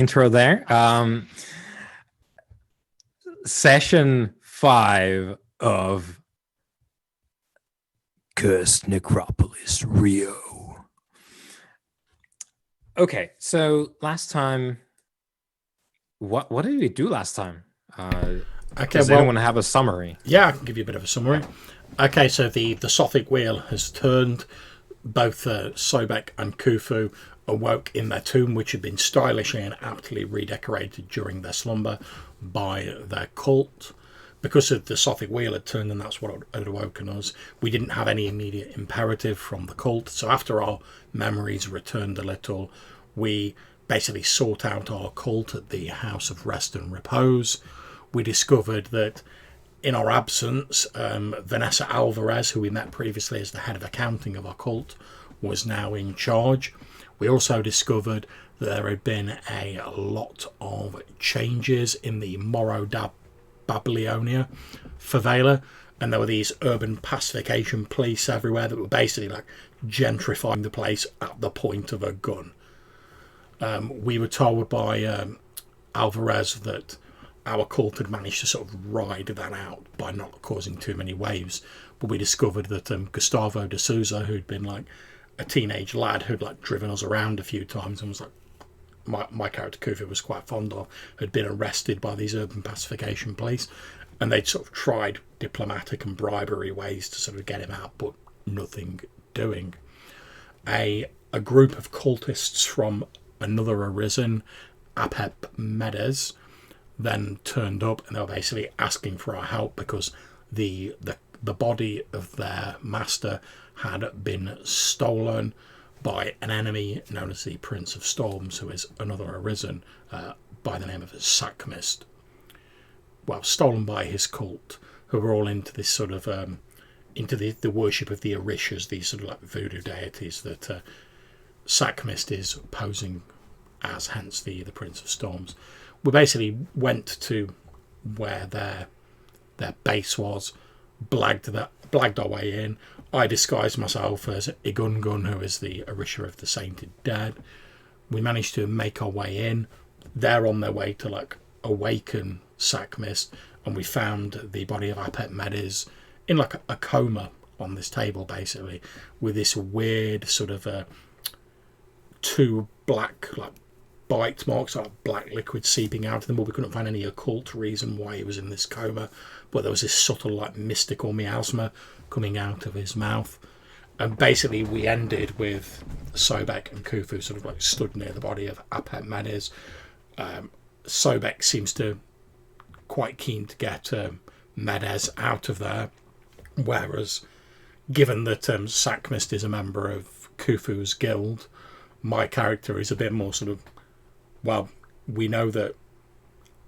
intro there. Session 5 of Cursed Necropolis Rio. Okay, so last time, what did we do last time? Does anyone have a summary? Yeah, I can give you a bit of a summary. Okay, so the Sothic wheel has turned. Both Sobek and Khufu awoke in their tomb, which had been stylishly and aptly redecorated during their slumber by their cult. Because of the Sothic wheel had turned, and that's what had awoken us, we didn't have any immediate imperative from the cult. So after our memories returned a little, we basically sought out our cult at the House of Rest and Repose. We discovered that in our absence, Vanessa Alvarez, who we met previously as the head of accounting of our cult, was now in charge. We also discovered that there had been a lot of changes in the Morro da Babylonia favela, and there were these urban pacification police everywhere that were basically like gentrifying the place at the point of a gun. We were told by Alvarez that our cult had managed to sort of ride that out by not causing too many waves. But we discovered that Gustavo de Souza, who'd been like a teenage lad who'd like driven us around a few times and was like my character Khufu was quite fond of, had been arrested by these urban pacification police, and they'd sort of tried diplomatic and bribery ways to sort of get him out, but nothing doing. A group of cultists from another arisen, Apep Medes, then turned up, and they were basically asking for our help because the body of their master had been stolen by an enemy known as the Prince of Storms, who is another arisen by the name of Sakmist. Well, stolen by his cult, who were all into this sort of into the worship of the Orishas, these sort of like voodoo deities that Sakmist is posing as, hence the Prince of Storms. We basically went to where their base was, blagged our way in. I disguised myself as Igungun, who is the Orisha of the Sainted Dead. We managed to make our way in. They're on their way to like awaken Sakmist, and we found the body of Apep Medes in like a coma on this table, basically, with this weird sort of two black like bite marks, like black liquid seeping out of them, but we couldn't find any occult reason why he was in this coma. But there was this subtle, like, mystical miasma coming out of his mouth. And basically, we ended with Sobek and Khufu sort of like stood near the body of Apep Medes. Sobek seems to quite keen to get Medes out of there, whereas, given that Sakmist is a member of Khufu's guild, my character is a bit more sort of, well, we know that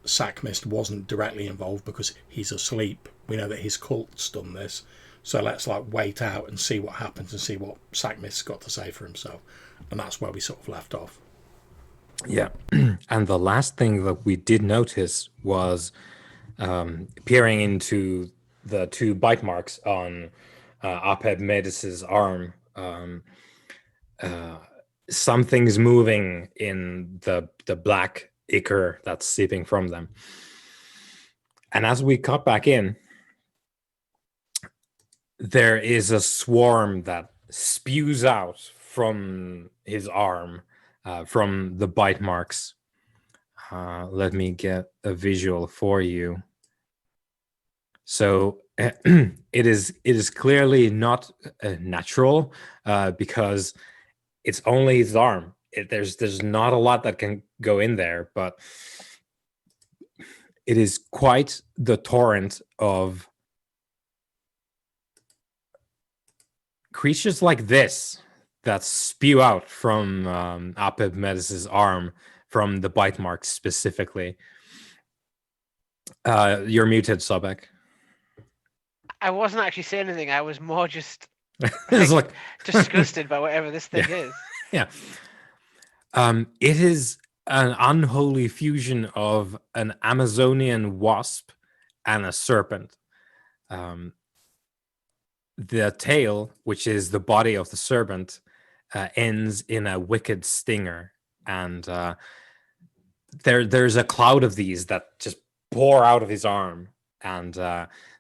Sakmist wasn't directly involved because he's asleep. We know that his cult's done this. So let's like wait out and see what happens and see what Sakmist's got to say for himself. And that's where we sort of left off. Yeah. And the last thing that we did notice was peering into the two bite marks on Apep Medes' arm. Something's moving in the black ichor that's seeping from them. And as we cut back in, there is a swarm that spews out from his arm, from the bite marks. Let me get a visual for you. So it is clearly not natural because it's only his arm. There's not a lot that can go in there, but it is quite the torrent of creatures like this that spew out from Apep Medes' arm, from the bite marks specifically. You're muted, Sobek. I wasn't actually saying anything. I was more just like disgusted by whatever this thing is. Yeah. It is an unholy fusion of an Amazonian wasp and a serpent. The tail, which is the body of the serpent, ends in a wicked stinger, and there's a cloud of these that just pour out of his arm, and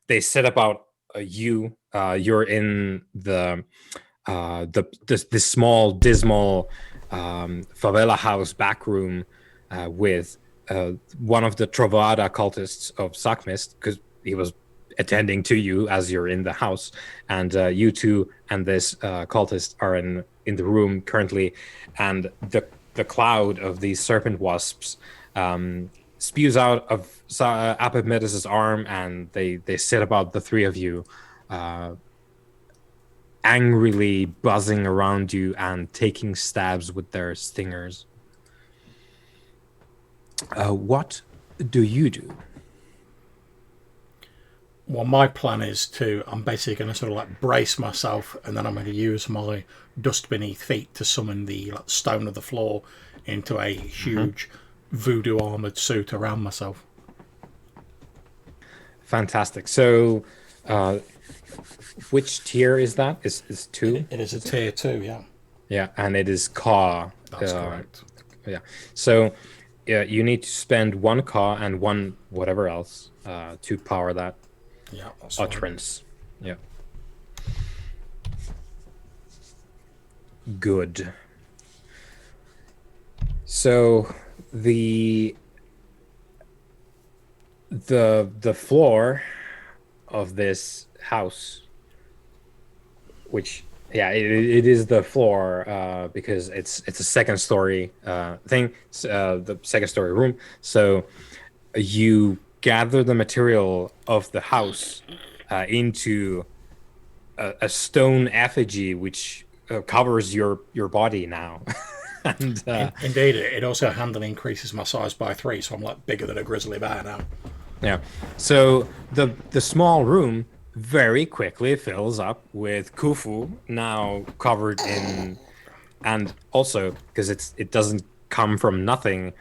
they set about you. You're in this small, dismal favela house back room with one of the Trovada cultists of Sakmist, because he was attending to you as you're in the house, and you two and this cultist are in the room currently, and the cloud of these serpent wasps spews out of Apopmetis' arm, and they sit about the three of you, angrily buzzing around you and taking stabs with their stingers. What do you do? Well, my plan is I'm basically going to sort of like brace myself, and then I'm going to use my dust beneath feet to summon the stone of the floor into a huge voodoo armored suit around myself. Fantastic. So, which tier is that? Is 2? It is a tier 2, yeah. Yeah, and it is Ka. That's correct. Yeah. So, you need to spend 1 Ka and 1 whatever else to power that utterance. Right. Yeah. Good. So the floor of this house, which it is the floor because it's a second story thing, the second story room. So you gather the material of the house into a stone effigy which covers your body now. And indeed, it also handily increases my size by 3, so I'm like bigger than a grizzly bear now. Yeah. So the small room very quickly fills up with Khufu, now covered in, and also because it doesn't come from nothing,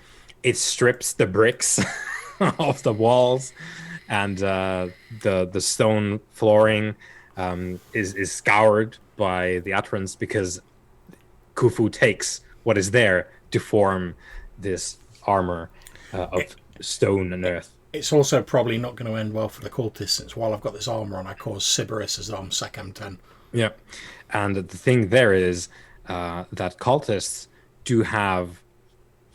it strips the bricks off the walls, and the stone flooring is scoured by the utterance, because Khufu takes what is there to form this armor of stone and earth. It's also probably not going to end well for the cultists, since while I've got this armor on, I cause Sybaris as Secam 10. Yeah, and the thing there is that cultists do have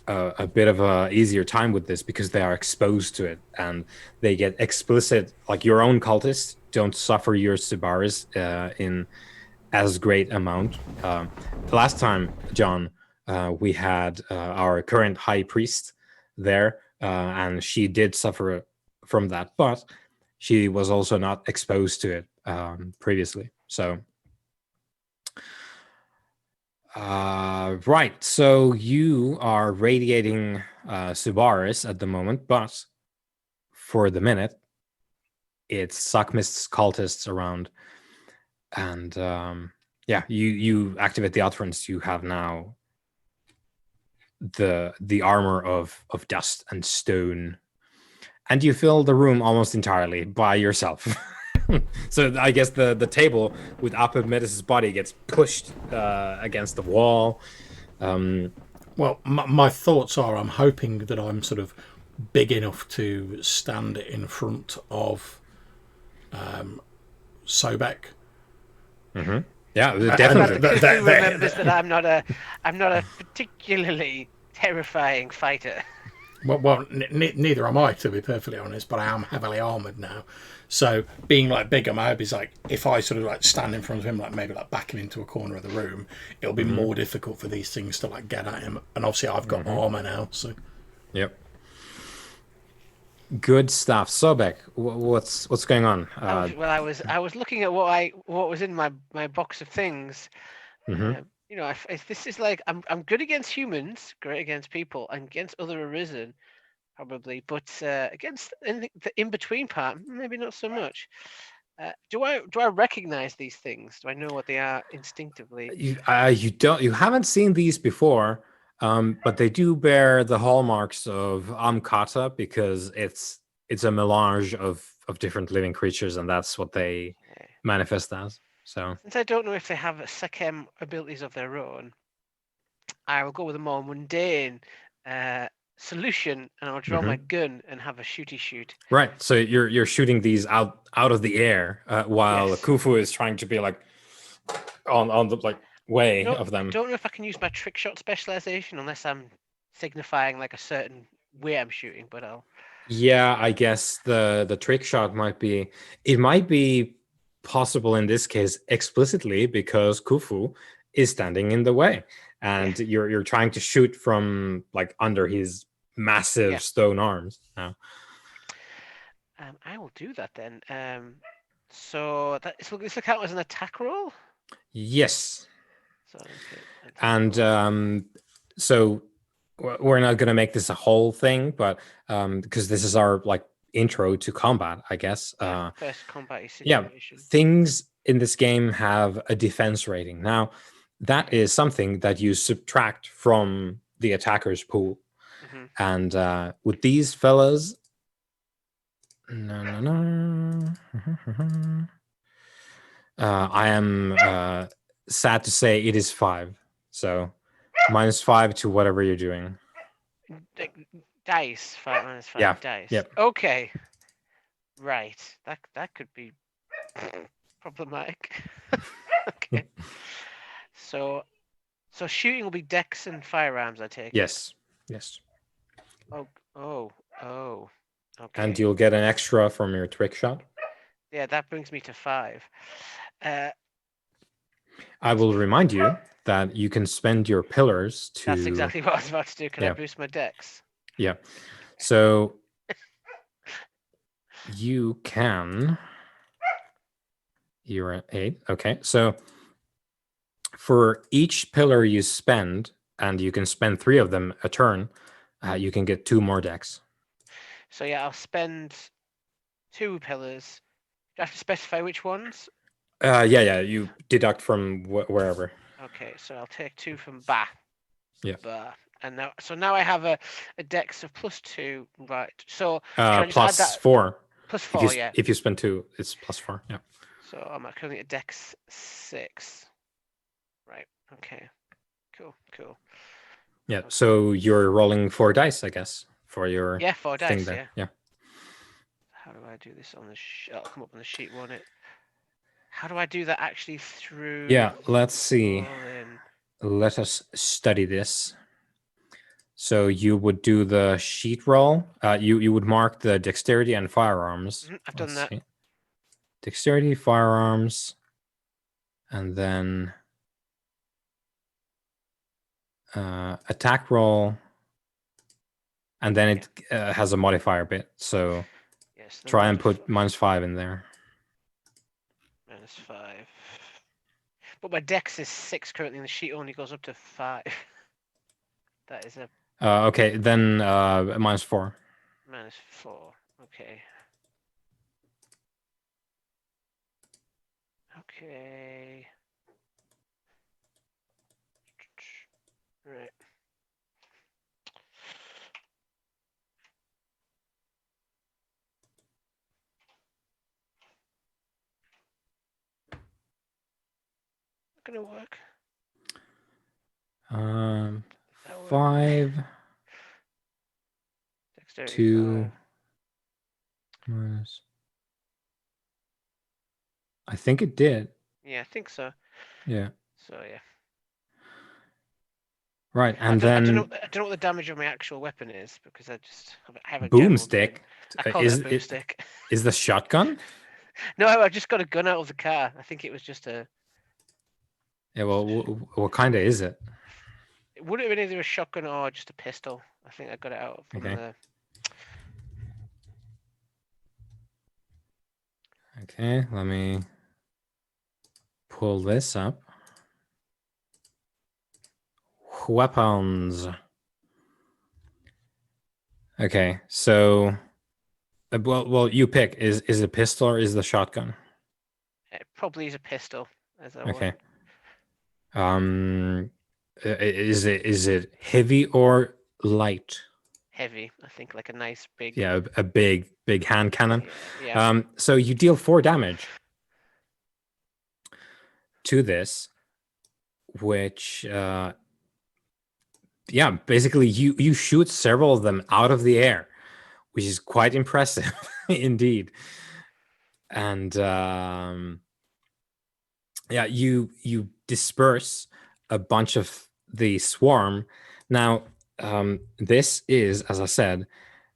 a bit of a easier time with this because they are exposed to it, and they get explicit. Like, your own cultists don't suffer your Sybaris in as great amount. The last time, John, we had our current high priest there, and she did suffer from that, but she was also not exposed to it previously. So, right. So you are radiating Sybaris at the moment, but for the minute, it's Sakmist's cultists around, and you activate the utterance. You have now the armor of dust and stone, and you fill the room almost entirely by yourself. So I guess the table with Apopmetis' body gets pushed against the wall. Well, my thoughts are, I'm hoping that I'm sort of big enough to stand in front of Sobek. Mm-hmm. Yeah, definitely. Remembers that I'm not a particularly terrifying fighter. Well, neither am I, to be perfectly honest, but I am heavily armoured now. So being like bigger, my hope is like, if I sort of like stand in front of him, like maybe like back him into a corner of the room, it'll be more difficult for these things to like get at him. And obviously I've got armour now, so. Yep. Good stuff. Sobek, what's going on? I was looking at what was in my box of things. If this is like, I'm good against humans, great against people, and against other arisen, probably, but against the in between part, maybe not so much. Do I recognize these things? Do I know what they are instinctively? You haven't seen these before, but they do bear the hallmarks of Amkata, because it's a melange of different living creatures, and that's what they manifest as. So, since I don't know if they have Sechem abilities of their own, I will go with a more mundane solution, and I'll draw my gun and have a shooty shoot. Right. So you're shooting these out of the air while Yes. Khufu is trying to be like on the like way of I them. don't know if I can use my trick shot specialization unless I'm signifying like a certain way I'm shooting, but I'll. Yeah, I guess the trick shot might be possible in this case explicitly because Khufu is standing in the way, and you're trying to shoot from like under his massive stone arms now. I will do that then. So this will count as an attack roll. Yes. So and so we're not going to make this a whole thing, but because this is our like intro to combat, I guess. First combat situation. Yeah, things in this game have a defense rating. Now, that is something that you subtract from the attacker's pool. And with these fellas, I am sad to say it is 5. So -5 to whatever you're doing. Dice, 5 minus 5 Yeah. dice. Yep. Okay. Right. That could be problematic. Okay. So shooting will be dex and firearms, I take. Yes. Oh. Okay. And you'll get an extra from your trick shot. Yeah, that brings me to 5. I will remind you that you can spend your pillars to. That's exactly what I was about to do. Can I boost my dex? Yeah. So you can. You're at 8. Okay. So for each pillar you spend, and you can spend 3 of them a turn, you can get 2 more dex. So yeah, I'll spend 2 pillars. Do I have to specify which ones? Yeah. You deduct from wherever. Okay, so I'll take 2 from Ba. Yeah. Ba. And now I have a dex of +2, right? So plus 4. +4, yeah. If you spend 2, it's +4. Yeah. So I'm currently at dex 6. Right. Okay. Cool. Yeah. Okay. So you're rolling 4 dice, I guess, for your 4 thing dice. There. Yeah. How do I do this on the? I'll come up on the sheet, won't it? How do I do that actually through? Yeah. Let's see. Let us study this. So you would do the sheet roll. You would mark the dexterity and firearms. I've done that. See. Dexterity, firearms, and then attack roll, and then it has a modifier bit. So try and put -5 in there. -5. But my dex is 6 currently, and the sheet only goes up to 5. That is a. Okay, then -4. -4. Okay. Right. Not gonna work. 5. Dexterity 2 minus. I think it did. Yeah, I think so. Yeah. So yeah. Right, and then I don't know what the damage of my actual weapon is because I have a boomstick. I call it a boomstick. Is the shotgun? No, I just got a gun out of the car. I think it was just a. Yeah, well, what kind of is it? It would have been either a shotgun or just a pistol. I think I got it out from the. Okay, let me pull this up. Weapons. Okay, so well, you pick. Is it a pistol or is the shotgun? It probably is a pistol. Okay. Is it heavy or light? Heavy, I think, like a nice big. Yeah, a big hand cannon. Yeah. So you deal 4 damage to this, which yeah, basically you shoot several of them out of the air, which is quite impressive indeed. And yeah, you disperse a bunch of the swarm. Now, this is, as I said,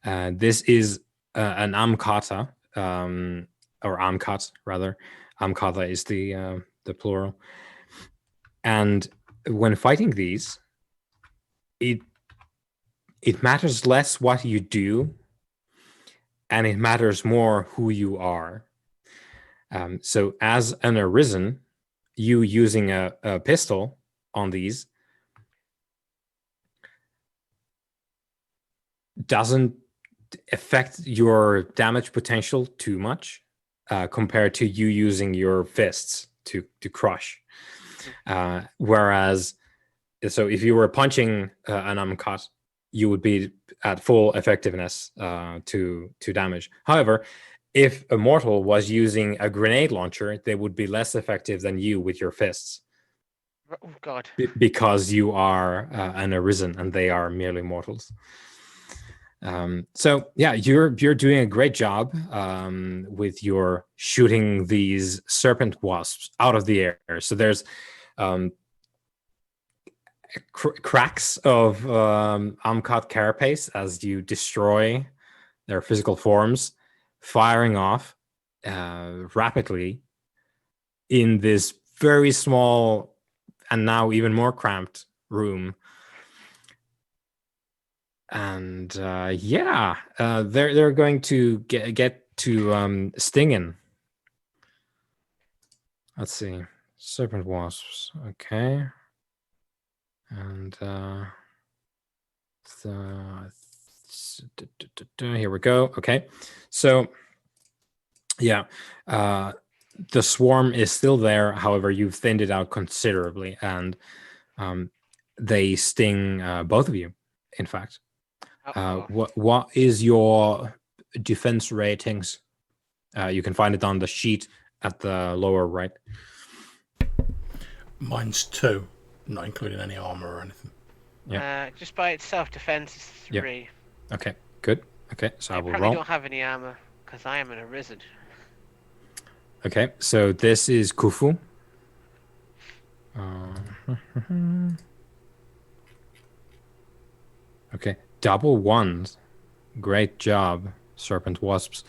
this is an Amkata, or Amkat rather. Amkata is the plural. And when fighting these, it matters less what you do, and it matters more who you are. So as an Arisen, you using a pistol on these doesn't affect your damage potential too much compared to you using your fists to crush. Whereas, so if you were punching an Amkat, you would be at full effectiveness to damage. However, if a mortal was using a grenade launcher, they would be less effective than you with your fists. Oh God! Because you are an Arisen and they are merely mortals. So yeah, you're doing a great job with your shooting these serpent wasps out of the air. So there's cracks of Amkat carapace as you destroy their physical forms, firing off rapidly in this very small and now even more cramped room. And yeah, they're going to get to stinging. Let's see, serpent wasps. Okay, and here we go. Okay, so yeah, the swarm is still there. However, you've thinned it out considerably, and they sting both of you. In fact. What is your defense ratings? You can find it on the sheet at the lower right. Mine's 2, not including any armor or anything. Yeah. Just by itself, defense is 3. Yep. Okay, good. Okay, so I will probably roll. don't have any armor because I am an Arisen. Okay, so this is Khufu. Okay, double ones. Great job, serpent wasps.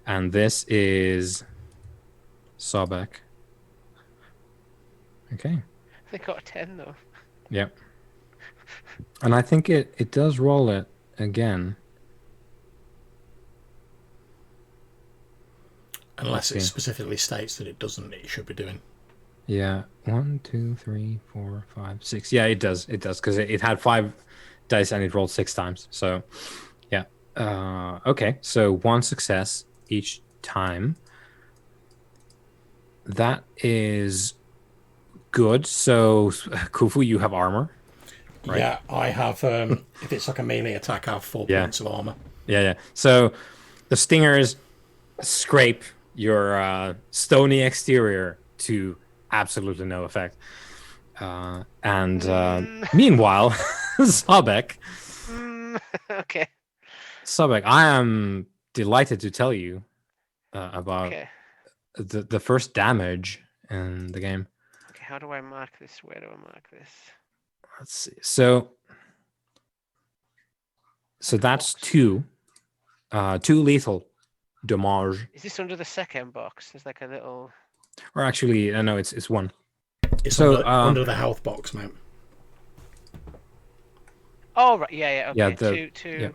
And this is Sobek. Okay. They got a 10 though. Yep. And I think it does roll it again. Unless it specifically states that it doesn't, it should be doing. Yeah. 1, 2, 3, 4, 5, 6. Yeah, it does. It does, because it had 5 dice and it rolled 6 times. So yeah. Okay, so 1 success each time. That is good. So Khufu, you have armor, right? Yeah, I have if it's like a melee attack, I have 4 points of armor. Yeah. So the stingers scrape your stony exterior to absolutely no effect. And meanwhile, Sobek. Okay. Sobek, I am delighted to tell you about the first damage in the game. Okay, how do I mark this? Where do I mark this? Let's see. So that's 2 lethal damage. Is this under the second box? There's like a little. Or actually, no, it's 1. It's so under the health box, mate. Oh right, yeah, okay. Yeah, two. Yeah.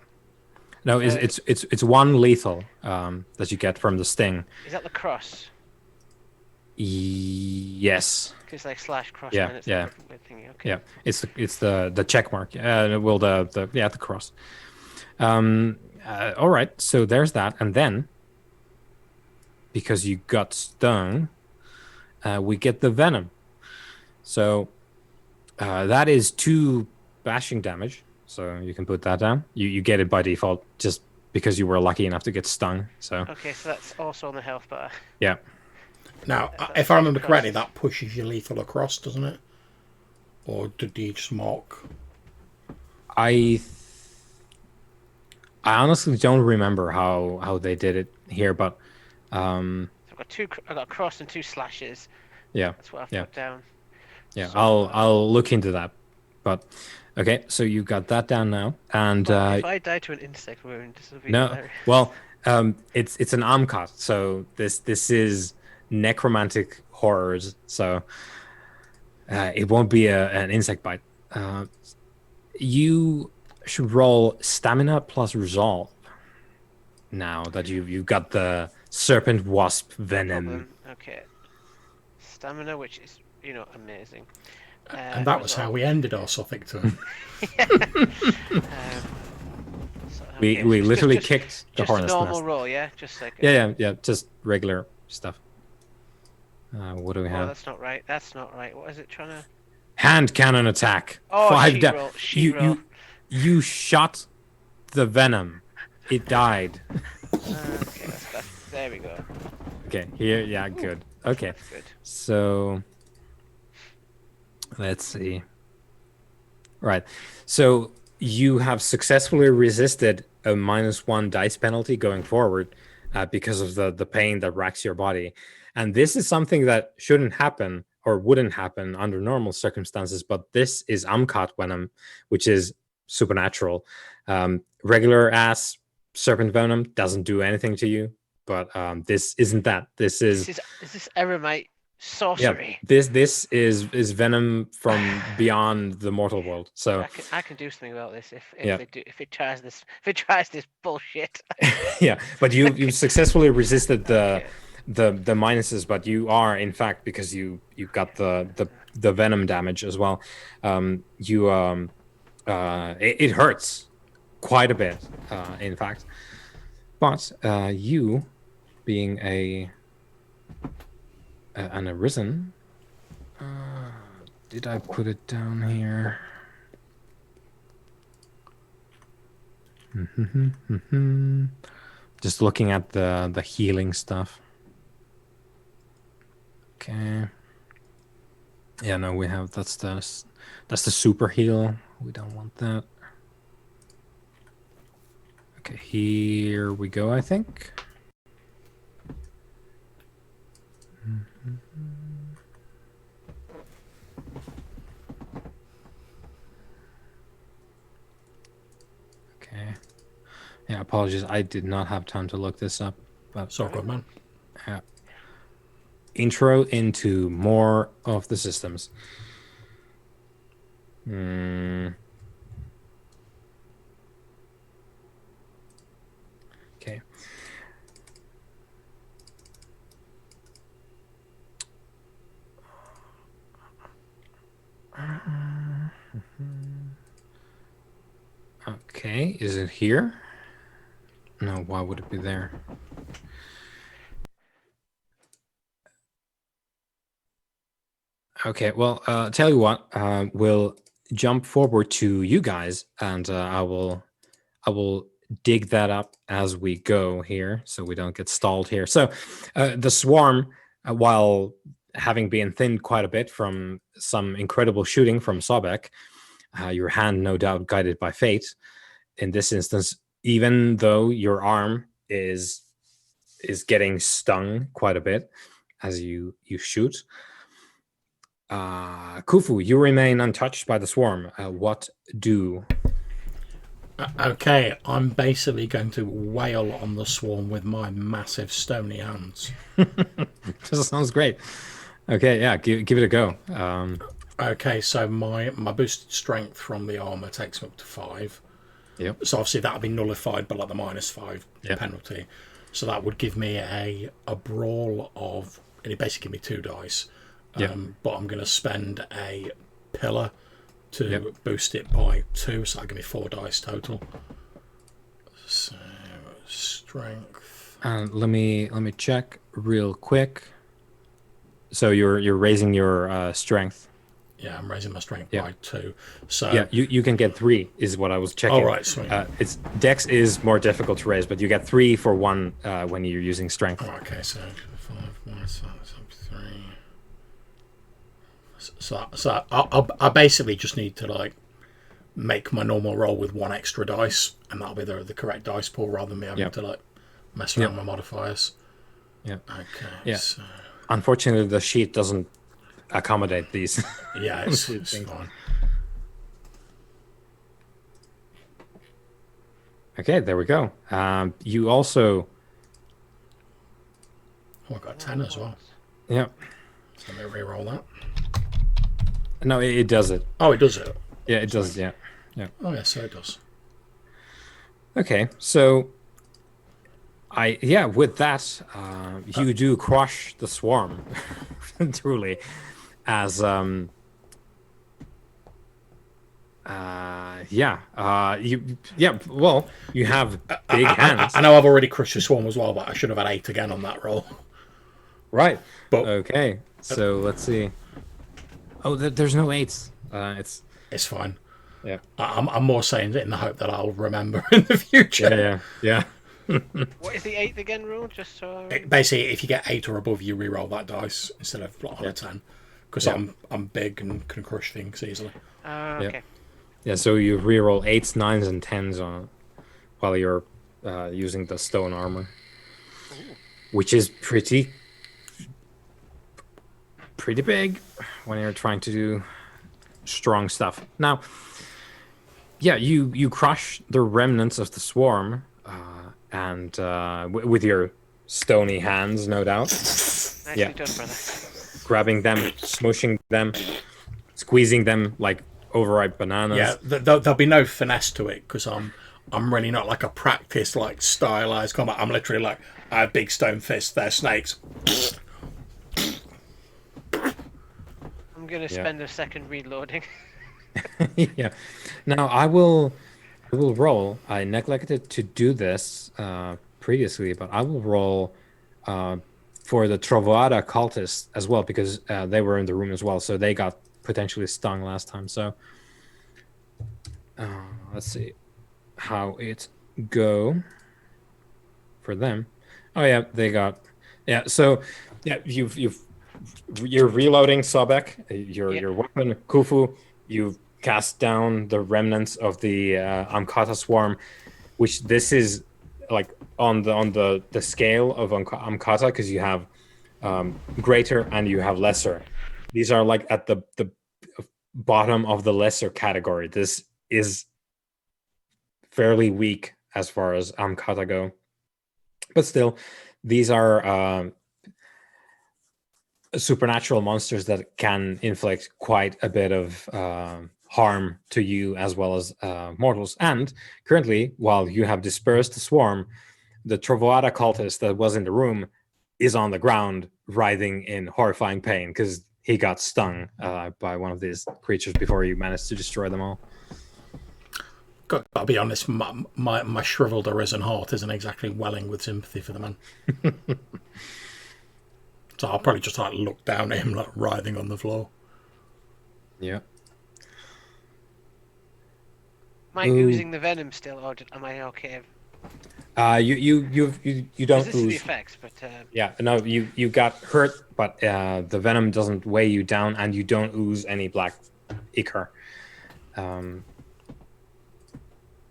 No, it's 1 lethal that you get from the sting. Is that the cross? Yes. Because like slash cross. Yeah, It's yeah. a weird thing. Okay. Yeah, it's the check mark. Well, the cross. All right, so there's that, and then because you got stung, we get the venom. So that is 2 bashing damage. So you can put that down. You get it by default just because you were lucky enough to get stung. So okay, so that's also on the health bar. Yeah. Now, if I remember correctly, that pushes your lethal across, doesn't it? Or did you just mark? I I honestly don't remember how they did it here, but So I've got a cross and 2 slashes. yeah, That's what I've yeah, put down yeah. so I'll far. I'll look into that. But okay, so you got that down now, and If I die to an insect wound, this will be no, hilarious. well, it's an Amkat, so this is necromantic horrors, so it won't be an insect bite. You should roll stamina plus resolve now that you've got the serpent wasp No venom. problem. Okay. Stamina, which is, amazing. And that was how Resolve. we ended our Suffolk turn. Um, so, okay, We so it's literally kicked the just a hornet's normal nest. roll, yeah? Just like Yeah, just regular stuff. What do we Oh, have? that's not right. That's not right. What is it trying to? Hand cannon attack. Oh, 5 sheet down. roll. Sheet roll. You shot the venom. It died. Okay, there we go. Okay, here, yeah, good. Okay, That's good. so let's see. Right, so you have successfully resisted a -1 dice penalty going forward because of the pain that racks your body, and this is something that shouldn't happen or wouldn't happen under normal circumstances. But this is Amkat venom, which is supernatural. Regular ass serpent venom doesn't do anything to you, but this isn't that. This is This eremite yeah. sorcery. This is venom from beyond the mortal world. So I can do something about this yeah, if it tries this bullshit. yeah. But you've successfully resisted Okay. the minuses, but you are in fact, because you got the venom damage as well. It hurts quite a bit, in fact. But you being an arisen. Did I put it down here? Just looking at the healing stuff. Okay. Yeah, no, we have that's the super heal. We don't want that. Okay, here we go, I think. Okay. Yeah, apologies. I did not have time to look this up. But So good, man. yeah. Intro into more of the systems. Okay. Okay, is it here? No, why would it be there? Okay, well, tell you what, we'll jump forward to you guys, and I will dig that up as we go here, so we don't get stalled here. So, the swarm, while having been thinned quite a bit from some incredible shooting from Sobek, your hand no doubt guided by fate, in this instance, even though your arm is getting stung quite a bit as you shoot. Khufu, you remain untouched by the swarm. What do? Okay, I'm basically going to wail on the swarm with my massive stony hands. This sounds great. Okay, yeah, give it a go. Okay, so my boosted strength from the armor takes me up to 5. Yep. So obviously that'll be nullified by like the -5 penalty. So that would give me a brawl of, and it basically give me 2 dice. But I'm going to spend a pillar to boost it by 2, so that'll give me 4 dice total. So strength. Let me check real quick. So you're raising your strength. Yeah, I'm raising my strength by 2. So yeah, you can get 3 is what I was checking. All right, sweet. It's Dex is more difficult to raise, but you get 3 for 1 when you're using strength. Okay, so 5 minus 3. So I basically just need to like make my normal roll with 1 extra dice, and that'll be the correct dice pool rather than me having to like mess around with modifiers. Yeah. Okay. Yeah. So, unfortunately, the sheet doesn't accommodate these. yeah, it's fine. Okay, there we go. You also... Oh, I got 10 as well. Yeah. So let me re-roll that. No, it does it. Oh, it does it. Yeah, it does. Yeah. Oh, yeah, so it does. Okay, so with that, you do crush the swarm, truly, as well, you have big hands. I know I've already crushed the swarm as well, but I should have had 8 again on that roll. Right. But okay, so let's see. Oh, there's no 8s. It's fine. Yeah. I'm more saying it in the hope that I'll remember in the future. Yeah. What is the 8th again rule? Just so Basically, if you get 8 or above, you re-roll that dice instead of on a 10. Because I'm big and can crush things easily. okay. Yeah, so you re-roll 8s, 9s, and 10s on it while you're using the stone armor. Ooh. Which is pretty big when you're trying to do strong stuff. Now, yeah, you crush the remnants of the swarm, and with your stony hands, no doubt. Nicely done, brother. Grabbing them, smushing them, squeezing them like overripe bananas. Yeah, there'll be no finesse to it because I'm really not like a practiced, like stylized combat. I'm literally like, I have big stone fists, they're snakes. I'm gonna spend a second reloading. Yeah. Now I will roll. I neglected to do this previously, but I will roll for the Trovoada cultists as well because they were in the room as well, so they got potentially stung last time. So let's see how it go for them. Oh yeah, they got So yeah, you're reloading Sobek, your weapon Khufu. You've cast down the remnants of the Amkata swarm, which this is like on the scale of Amkata because you have greater and you have lesser. These are like at the bottom of the lesser category. This is fairly weak as far as Amkata go, but still, these are supernatural monsters that can inflict quite a bit of harm to you as well as mortals. And currently, while you have dispersed the swarm, the Trovoada cultist that was in the room is on the ground writhing in horrifying pain because he got stung by one of these creatures before you managed to destroy them all. Gotta be honest, my shriveled arisen heart isn't exactly welling with sympathy for the man. So I'll probably just like look down at him like writhing on the floor. Yeah. Am I oozing the venom still, or am I okay? You don't this ooze. Is the effects, but yeah, no, you got hurt, but the venom doesn't weigh you down, and you don't ooze any black ichor.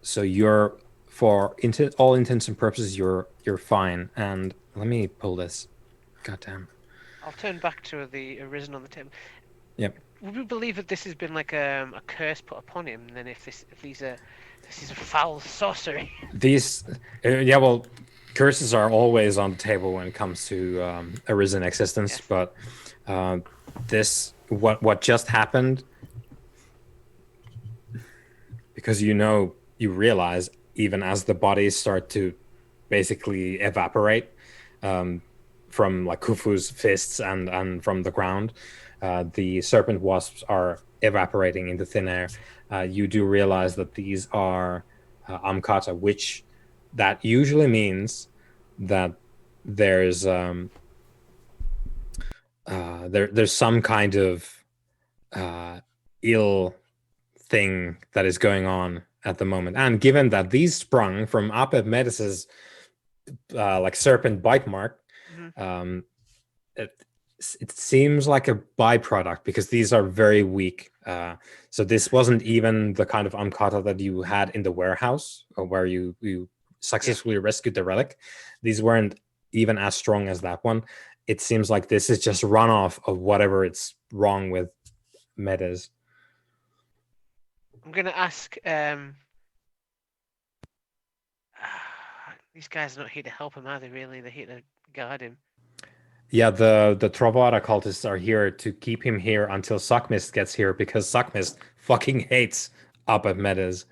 So you're, for all intents and purposes, you're fine. And let me pull this. Goddamn. I'll turn back to the arisen on the table. Yep. Would we believe that this has been like a curse put upon him? And then if this is a foul sorcery? These, well, curses are always on the table when it comes to arisen existence. Yes. But this, what just happened, because you realize even as the bodies start to basically evaporate from like Khufu's fists and from the ground, the serpent wasps are evaporating into thin air. You do realize that these are Amkata, which that usually means that there's some kind of ill thing that is going on at the moment. And given that these sprung from Apep Metis's like serpent bite mark, it seems like a byproduct because these are very weak. So this wasn't even the kind of Amkata that you had in the warehouse, or where you successfully rescued the relic. These weren't even as strong as that one. It seems like this is just runoff of whatever it's wrong with metas. I'm gonna ask. These guys are not here to help him, are they? Really, they're here to guard him. Yeah, the Trovada cultists are here to keep him here until Suckmist gets here, because Suckmist fucking hates up metas,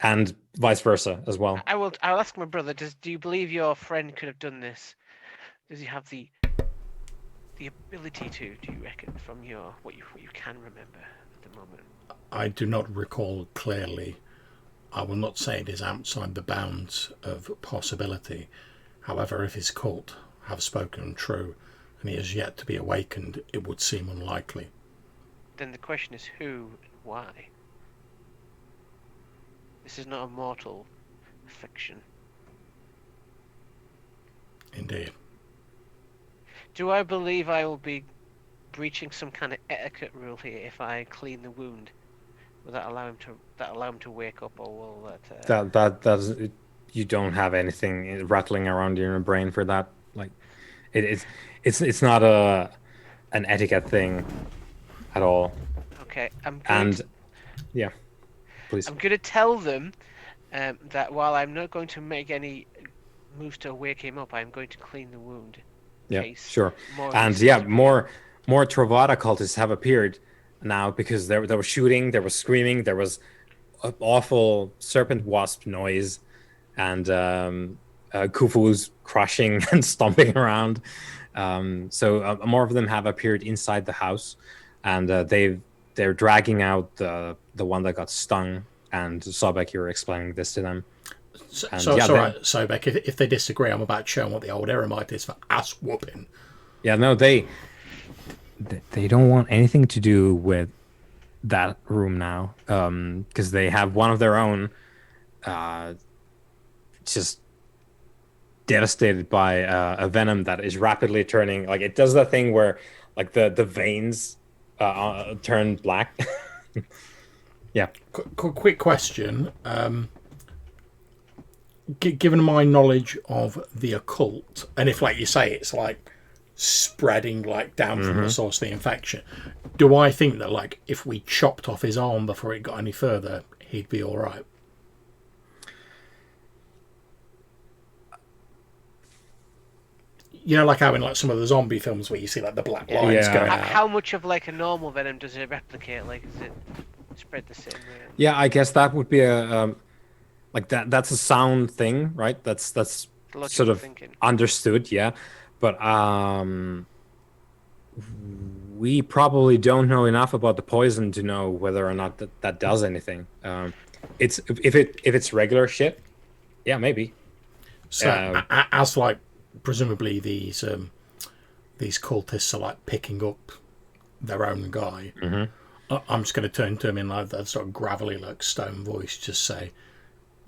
and vice versa as well. I'll ask my brother. Do you believe your friend could have done this? Does he have the ability to? Do you reckon, from what you can remember at the moment? I do not recall clearly. I will not say it is outside the bounds of possibility. However, if his cult have spoken true and he is yet to be awakened, it would seem unlikely. Then the question is who and why? This is not a mortal affliction. Indeed. Do I believe I will be breaching some kind of etiquette rule here if I clean the wound? Will that allow him to wake up, or will that you don't have anything rattling around in your brain for that? Like, it's not an etiquette thing at all. Okay, yeah, please. I'm going to tell them that while I'm not going to make any moves to wake him up, I'm going to clean the wound. Yeah, sure. And more Trovada cultists have appeared now, because there was shooting, there was screaming, there was awful serpent wasp noise, and Khufu's crushing and stomping around. So more of them have appeared inside the house, and they're dragging out the one that got stung. And Sobek, you were explaining this to them. Right, Sobek. If they disagree, I'm about to show them what the old eremite is for ass whooping. Yeah, no, they don't want anything to do with that room now, because they have one of their own just devastated by a venom that is rapidly turning, like, it does that thing where, like, the veins turn black. Yeah. Quick question. Given my knowledge of the occult, and if, like you say, it's like spreading like down from the source of the infection, do I think that, like, if we chopped off his arm before it got any further, he'd be all right? You know, like how in like some of the zombie films where you see like the black lines going out. How much of like a normal venom does it replicate? Like, does it spread the same way? Yeah, I guess that would be a like that's a sound thing, right? That's sort of thinking. Understood, yeah. But we probably don't know enough about the poison to know whether or not that does anything. It's if it's regular shit, yeah, maybe. So as like presumably these cultists are like picking up their own guy. I'm just going to turn to him in like that sort of gravelly, like stone voice, just say,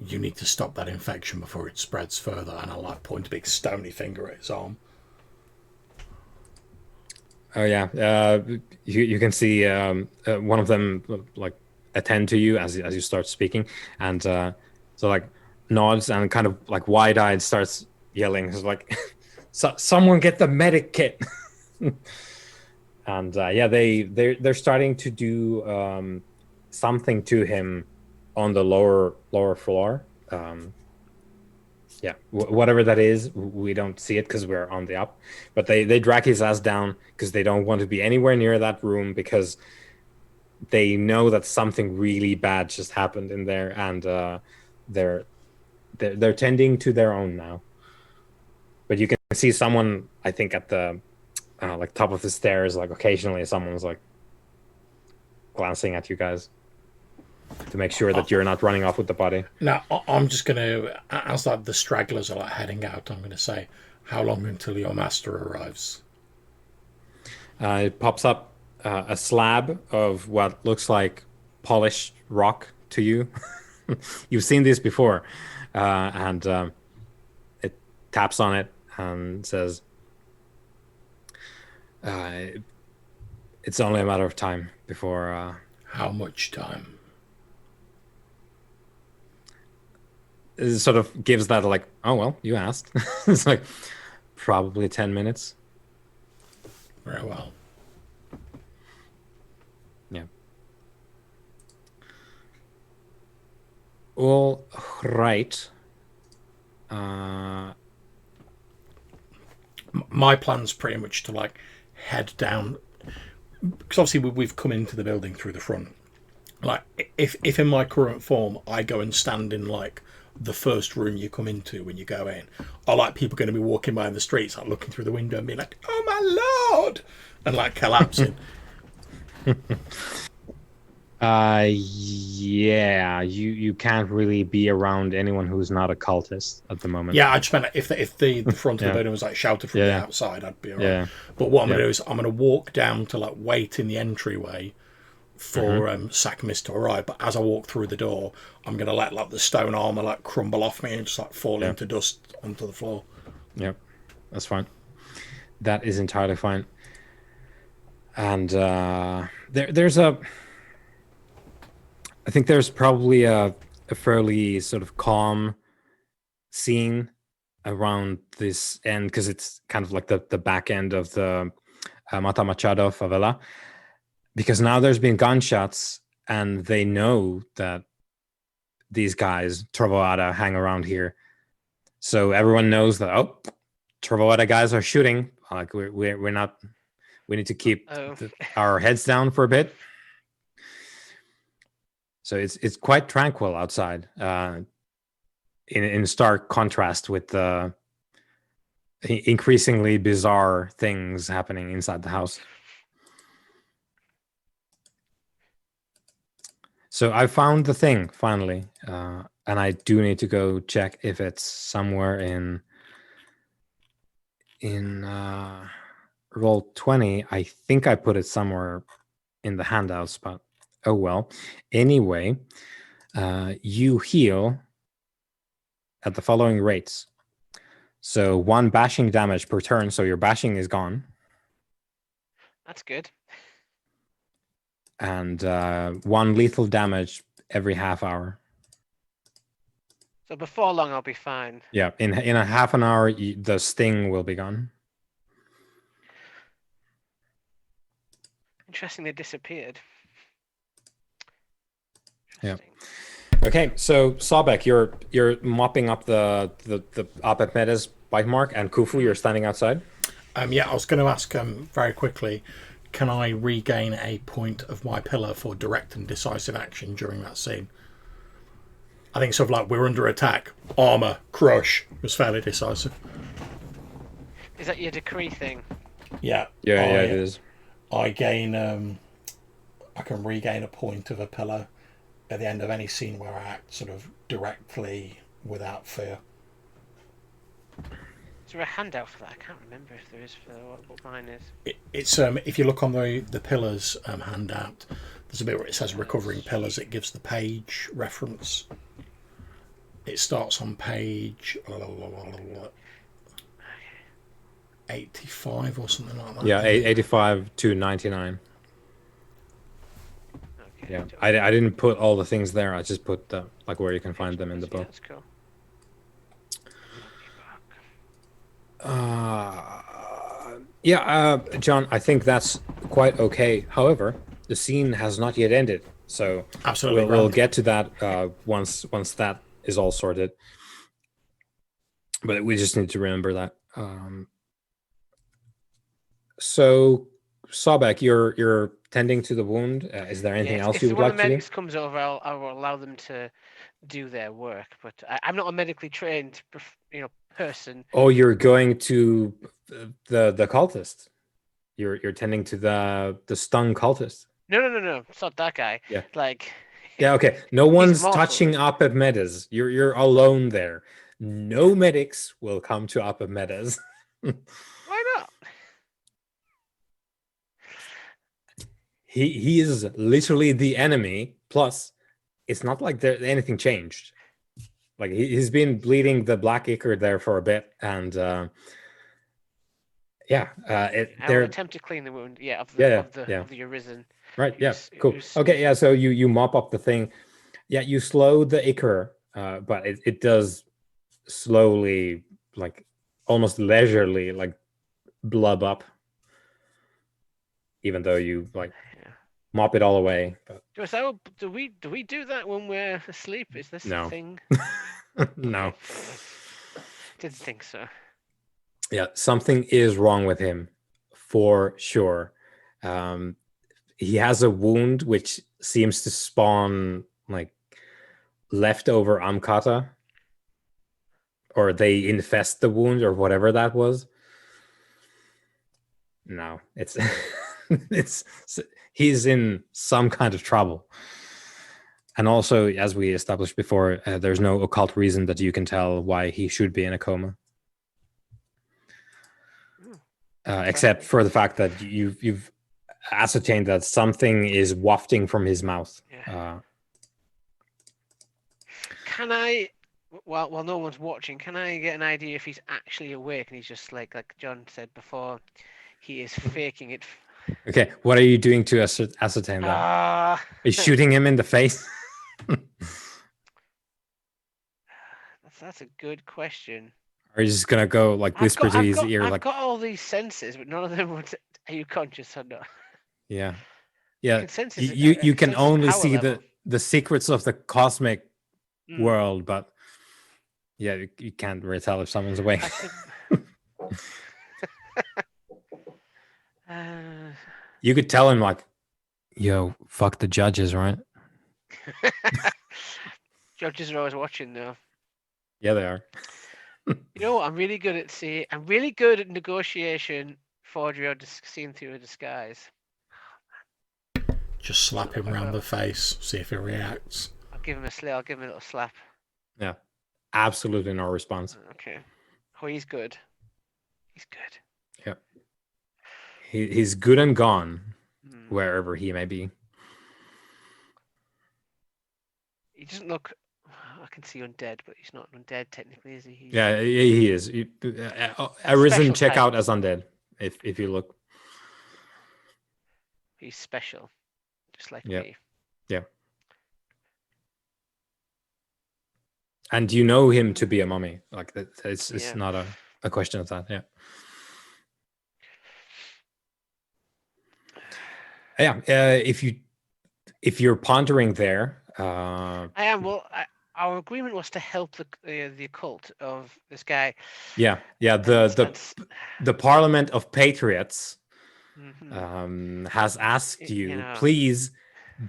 "You need to stop that infection before it spreads further." And I like point a big stony finger at his arm. Oh yeah, you can see one of them like attend to you as you start speaking, and so like nods and kind of like wide-eyed starts yelling. It's like, someone get the medic kit. And yeah, they're starting to do something to him on the lower floor. Yeah, whatever that is, we don't see it because we're on the up. But they drag his ass down because they don't want to be anywhere near that room, because they know that something really bad just happened in there, and they're tending to their own now. But you can see someone, I think, at the like top of the stairs, like occasionally someone's like glancing at you guys to make sure that you're not running off with the body. Now, I'm just going to, as like the stragglers are like heading out, I'm going to say, how long until your master arrives? It pops up a slab of what looks like polished rock to you. You've seen this before. And it taps on it and says, It's only a matter of time before. How much time? It sort of gives that like, oh well, you asked. It's like probably 10 minutes. Very well. Yeah. All right. My plan's pretty much to like head down, because obviously we've come into the building through the front. Like if in my current form I go and stand in like the first room you come into when you go in, I like people going to be walking by in the streets, like looking through the window and being like, "Oh my lord," and like collapsing. Yeah, you can't really be around anyone who's not a cultist at the moment. Yeah, I just meant if the front of the Yeah. building was like shouted from the Yeah. outside, I'd be alright. Yeah. But what I'm Yeah. gonna do is I'm gonna walk down to like wait in the entryway for Sakmis to arrive. But as I walk through the door, I'm gonna let like the stone armor like crumble off me and just like fall Yeah. into dust onto the floor. Yep, that's fine. That is entirely fine. And there's a, I think there's probably a fairly sort of calm scene around this end, because it's kind of like the back end of the Mata Machado favela, because now there's been gunshots and they know that these guys Trovoada hang around here, so everyone knows that, oh, Trovoada guys are shooting. Like we're not, we need to keep our heads down for a bit. So it's quite tranquil outside, in stark contrast with the increasingly bizarre things happening inside the house. So I found the thing finally, and I do need to go check if it's somewhere in Roll20. I think I put it somewhere in the handouts, but oh well. Anyway, you heal at the following rates. So 1 bashing damage per turn, so your bashing is gone. That's good. And 1 lethal damage every half hour. So before long, I'll be fine. Yeah, in a half an hour, the sting will be gone. Interesting, they disappeared. Yeah. Okay, so Sobek, you're mopping up the Apep Metas bite mark, and Khufu, you're standing outside. Yeah, I was going to ask very quickly, can I regain a point of my pillar for direct and decisive action during that scene? I think sort of like we're under attack, armor, crush was fairly decisive. Is that your decree thing? Yeah. Yeah, it is. I gain, I can regain a point of a pillar at the end of any scene where I act sort of directly without fear. Is there a handout for that? I can't remember if there is for what mine is. It's if you look on the pillars handout, there's a bit where it says recovering pillars. It gives the page reference. It starts on page 85 or something like that. Yeah, 85 to 99. Okay, Yeah, I didn't put all the things there. I just put the like where you can find them in the book. That's cool. John, I think that's quite okay. However, the scene has not yet ended, so Absolutely, we'll get to that once that is all sorted. But we just need to remember that. So, Sobek, you're tending to the wound. Is there anything else you would like to do? If one of the medics comes over, I will allow them to do their work. But I'm not a medically trained, person. Oh, you're going to the cultist. You're tending to the stung cultist. No. It's not that guy. Yeah. Like. Yeah. Okay. No one's touching Apep Metas. You're alone there. No medics will come to Apep Metas. Why not? He is literally the enemy. Plus, it's not like anything changed. Like, he's been bleeding the black ichor there for a bit, and Yeah, I will they're attempt to clean the wound. Yeah, yeah, yeah, of the arisen. right, yeah, cool. Who's Okay, yeah, so you mop up the thing. Yeah, you slow the ichor, but it does slowly, like almost leisurely, like blub up, even though you like yeah. mop it all away. But Do we do that when we're asleep? Is this a no, thing? no. Okay, fair enough. Didn't think so. Yeah, something is wrong with him for sure. Um, he has a wound which seems to spawn like leftover amkata, or they infest the wound, or whatever that was. No, it's it's he's in some kind of trouble. And also, as we established before, there's no occult reason that you can tell why he should be in a coma, except for the fact that you've ascertained that something is wafting from his mouth. Yeah. Can I, while no one's watching, can I get an idea if he's actually awake and he's just like John said before, he is faking it? Okay, what are you doing to ascertain that? Are you shooting him in the face? That's a good question. Or are you just gonna go like whisper to his ear? I've Like, got all these senses, but none of them would. Are you conscious or not? yeah, I yeah. can sense You can sense his only power see level. the secrets of the cosmic Mm. world, but yeah, you can't really tell if someone's awake. I could. You could tell him like, "Yo, fuck the judges, right?" Judges are always watching, though. Yeah, they are. You know what? I'm really good at negotiation, forgery, or seeing through a disguise. Just slap him round the face, see if he reacts. I'll give him a little slap. Yeah, absolutely no response. Okay. Oh, he's good. He's good. Yeah, he's good and gone, wherever he may be. He doesn't look. I can see undead, but he's not undead technically, is he? Yeah, he is. Arisen check out as undead if you look. He's special, just like yeah. me. Yeah. And you know him to be a mummy. Like it's not a question of that. Yeah. Yeah. If you're pondering there, I am. Well, our agreement was to help the occult of this guy. Yeah. The Parliament of Patriots has asked you, please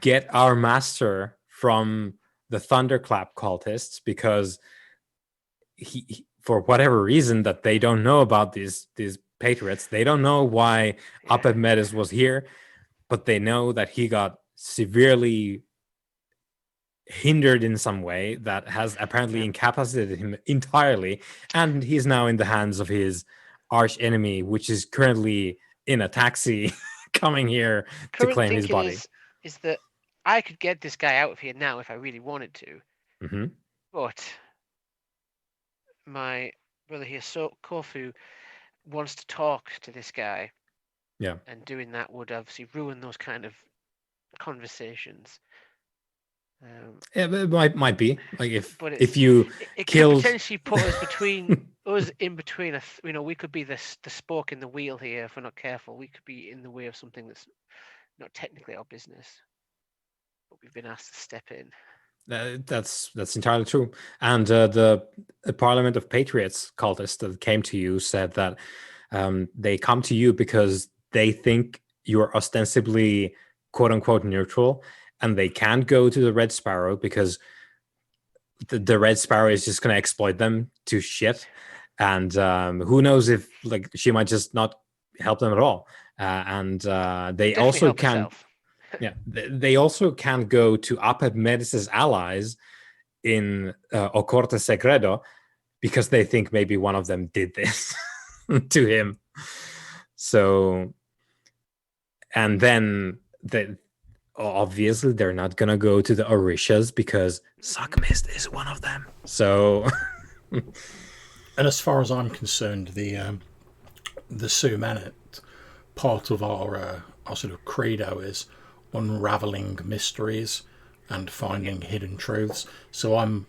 get our master from the Thunderclap cultists, because he for whatever reason that they don't know about these patriots, they don't know why Apep Metis was here, but they know that he got severely hindered in some way that has apparently incapacitated him entirely, and he's now in the hands of his arch enemy, which is currently in a taxi coming here to claim his body. Is that I could get this guy out of here now if I really wanted to, but my brother here, Kofu, wants to talk to this guy. Yeah, and doing that would obviously ruin those kind of conversations. It might be like if you it killed... could potentially put us between us in between we could be the spoke in the wheel here if we're not careful. We could be in the way of something that's not technically our business, but we've been asked to step in. That's entirely true. And the Parliament of Patriots cultists that came to you said that they come to you because they think you're ostensibly quote unquote neutral, and they can't go to the Red Sparrow because the Red Sparrow is just going to exploit them to shit. And who knows if like she might just not help them at all. And they also can... Yeah, they also can't go to Apep Metis' allies in Ocorte Segredo because they think maybe one of them did this to him. So, and then obviously they're not gonna go to the Orishas because Suckmist is one of them. So, and as far as I'm concerned, the Sumenet, part of our sort of credo is unraveling mysteries and finding hidden truths. So I'm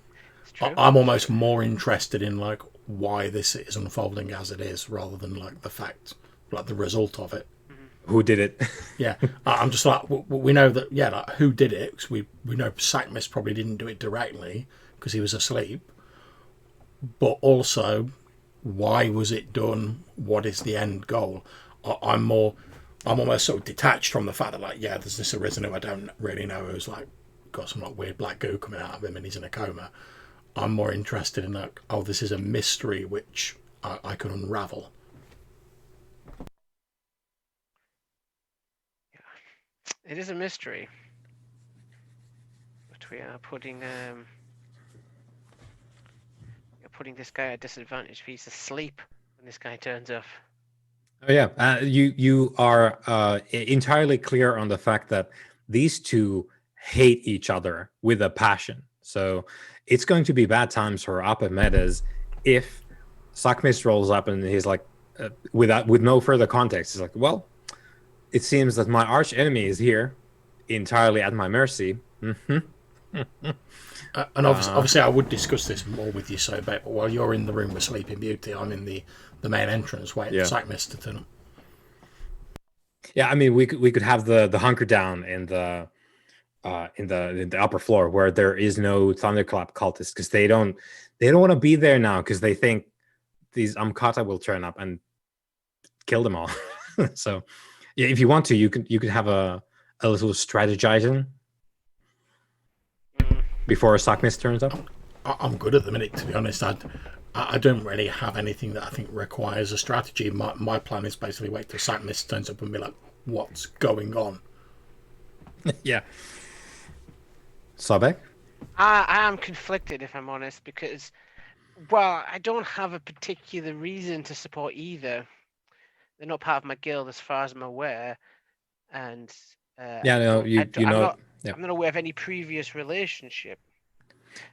almost more interested in like why this is unfolding as it is, rather than like the fact, like the result of it. Who did it? Yeah, I'm just like, we know that, yeah, like who did it? 'Cause we know Sackmiss probably didn't do it directly because he was asleep, but also why was it done? What is the end goal? I'm almost sort of detached from the fact that, like, yeah, there's this arisen who I don't really know, who's like got some like weird black goo coming out of him and he's in a coma. I'm more interested in like, oh, this is a mystery which I can unravel. It is a mystery, but we are putting this guy at disadvantage if he's asleep when this guy turns up. Oh yeah, you are entirely clear on the fact that these two hate each other with a passion. So it's going to be bad times for Apamedes if Sakmis rolls up and he's like, with no further context, he's like, well, it seems that my arch enemy is here, entirely at my mercy. And obviously, I would discuss this more with you, so but while you're in the room with Sleeping Beauty, I'm in the main entrance waiting for Sackmiss to turn up. Yeah, I mean, we could have the hunker down in the upper floor where there is no thunderclap cultists, because they don't want to be there now because they think these Amkata will turn up and kill them all. So yeah, if you want to, you could have a little strategizing before Sackmiss turns up. I'm good at the minute, to be honest. I don't really have anything that I think requires a strategy. My plan is basically wait till Sackmiss turns up and be like, what's going on? Yeah. Sabek? I am conflicted, if I'm honest, because, well, I don't have a particular reason to support either. They're not part of my guild as far as I'm aware, and I'm not aware of any previous relationship.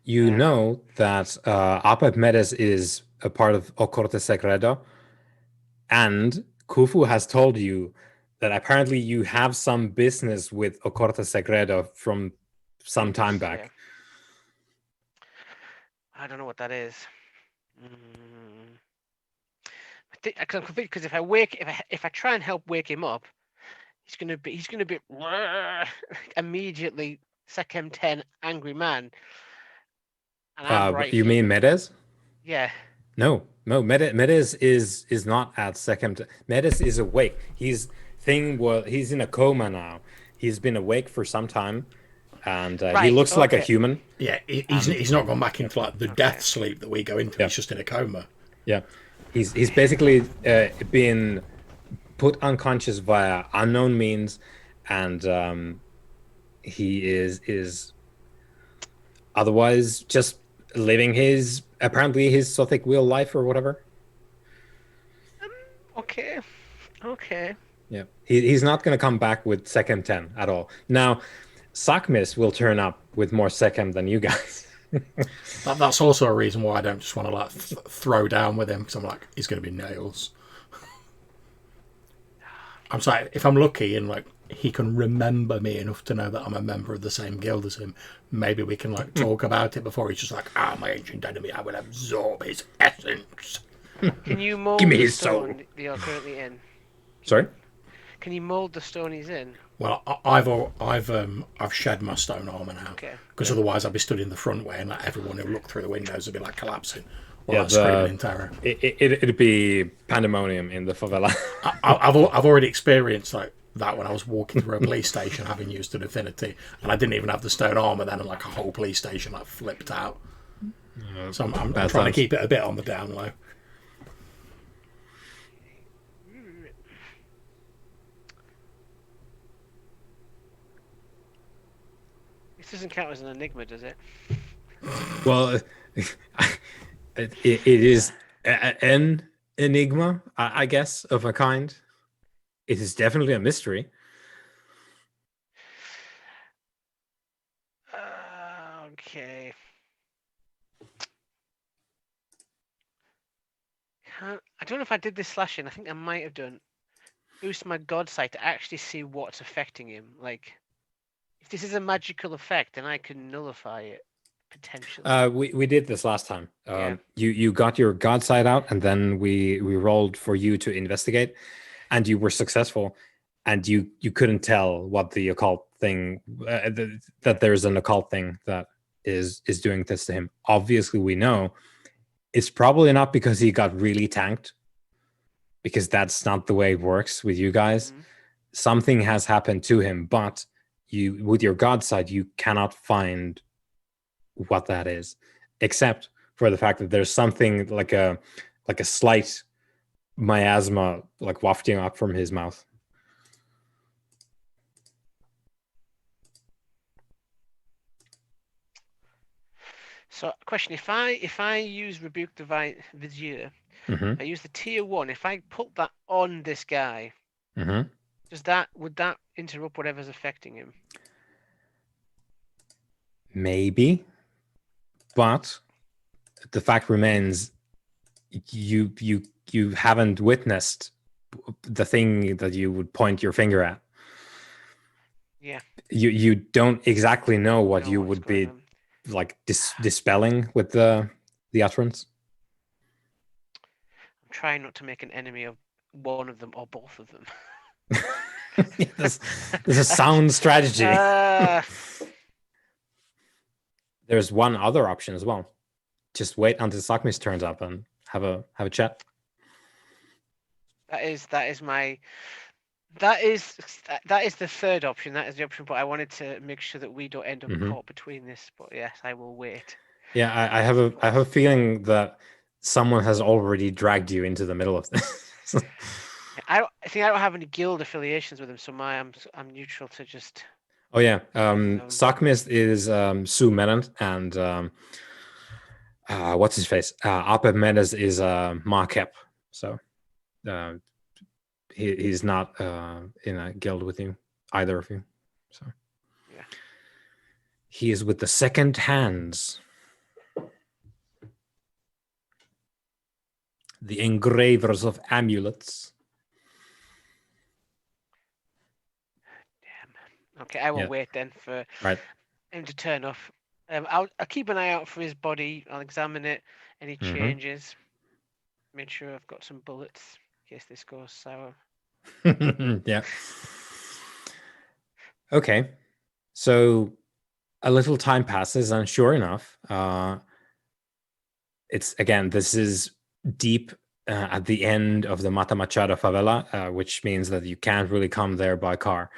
You know that Apamedes is a part of Ocorte Secreto, and Khufu has told you that apparently you have some business with Ocorte Secreto from some time back. Yeah. I don't know what that is. I'm confused because if I try and help wake him up, he's gonna be immediately Sechem 10 angry man. And I'm right You here. mean Medes? Yeah. No. Medes is not at Sechem. Medes is awake. He's in a coma now. He's been awake for some time, and he looks like a human. Yeah, he's not gone back into like the death sleep that we go into. Yeah. He's just in a coma. Yeah, he's basically been put unconscious via unknown means, and he is otherwise just living his Sothic wheel life or whatever. Okay. Yeah, he's not going to come back with Sechem 10 at all. Now, Sackmiss will turn up with more Sechem than you guys. That's also a reason why I don't just want to like throw down with him, because I'm like, he's going to be nails. I'm sorry, if I'm lucky and like he can remember me enough to know that I'm a member of the same guild as him, maybe we can like talk about it before he's just like, my ancient enemy, I will absorb his essence. Can you mold Give me the his stone soul. that you're currently in? Sorry? Can you mold the stone he's in? Well, I've shed my stone armor now, because otherwise I'd be stood in the front way and like everyone who looked through the windows would be like collapsing or like screaming in terror. It'd be pandemonium in the favela. I've already experienced like that when I was walking through a police station having used an affinity, and I didn't even have the stone armor then, and like a whole police station like flipped out. So I'm trying to keep it a bit on the down low. This doesn't count as an enigma, does it? Well, it is an enigma, I guess, of a kind. It is definitely a mystery. Okay. I don't know if I did this slashing. I think I might have done. Boost my god sight to actually see what's affecting him. Like, if this is a magical effect, then I can nullify it potentially. We did this last time. Yeah. You got your god side out, and then we rolled for you to investigate, and you were successful, and you couldn't tell what the occult thing that there's an occult thing that is doing this to him. Obviously, we know it's probably not because he got really tanked, because that's not the way it works with you guys. Mhm. Something has happened to him, but you, with your god side, you cannot find what that is, except for the fact that there's something like a slight miasma like wafting up from his mouth. So, question: if I use Rebuke Divine Vizier, Mm-hmm. I use the tier 1. If I put that on this guy, Mm-hmm. would that interrupt whatever's affecting him? Maybe, but the fact remains, you haven't witnessed the thing that you would point your finger at. Yeah. You don't exactly know what you what's would going be on. like dispelling with the utterance. I'm trying not to make an enemy of one of them or both of them. This is a sound strategy. There's one other option as well. Just wait until Sakmis turns up and have a chat. That is my that is the third option. That is the option, but I wanted to make sure that we don't end up caught between this. But yes, I will wait. Yeah, I have a feeling that someone has already dragged you into the middle of this. I think I don't have any guild affiliations with him, so I'm neutral to just. Oh yeah, Sakmis is Sue Menant, and what's his face? Apep Mendes is Markep. So he's not in a guild with you, either of you. So yeah, he is with the second hands, the engravers of amulets. Damn. Okay, I will wait then for him to turn up. I'll keep an eye out for his body. I'll examine it. Any changes. Make sure I've got some bullets in case this goes sour. Yeah. Okay. So a little time passes, and sure enough, this is deep at the end of the Mata Machada favela, which means that you can't really come there by car.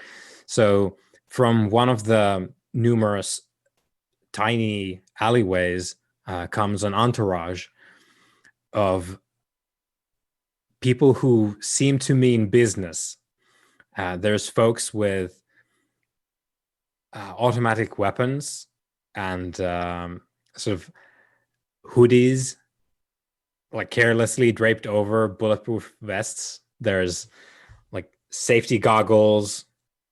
So from one of the numerous tiny alleyways comes an entourage of people who seem to mean business. There's folks with automatic weapons and sort of hoodies, like carelessly draped over bulletproof vests. There's like safety goggles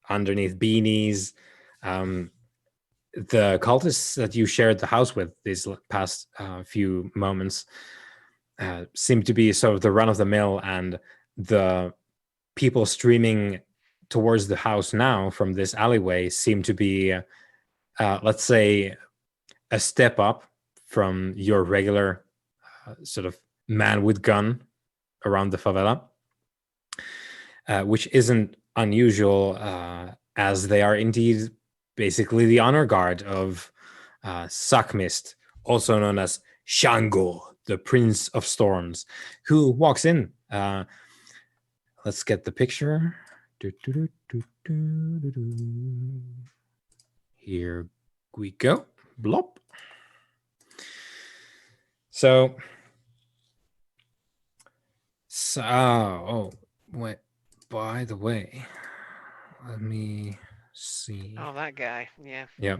underneath beanies. The cultists that you shared the house with these past few moments seem to be sort of the run of the mill, and the people streaming towards the house now from this alleyway seem to be, let's say, a step up from your regular sort of man with gun around the favela, which isn't unusual, as they are indeed basically the honor guard of Sakmist, also known as Shango, the Prince of Storms, who walks in. Let's get the picture. Here we go. Blop. So, oh, wait. By the way, let me see. Oh, that guy. Yeah. Yeah.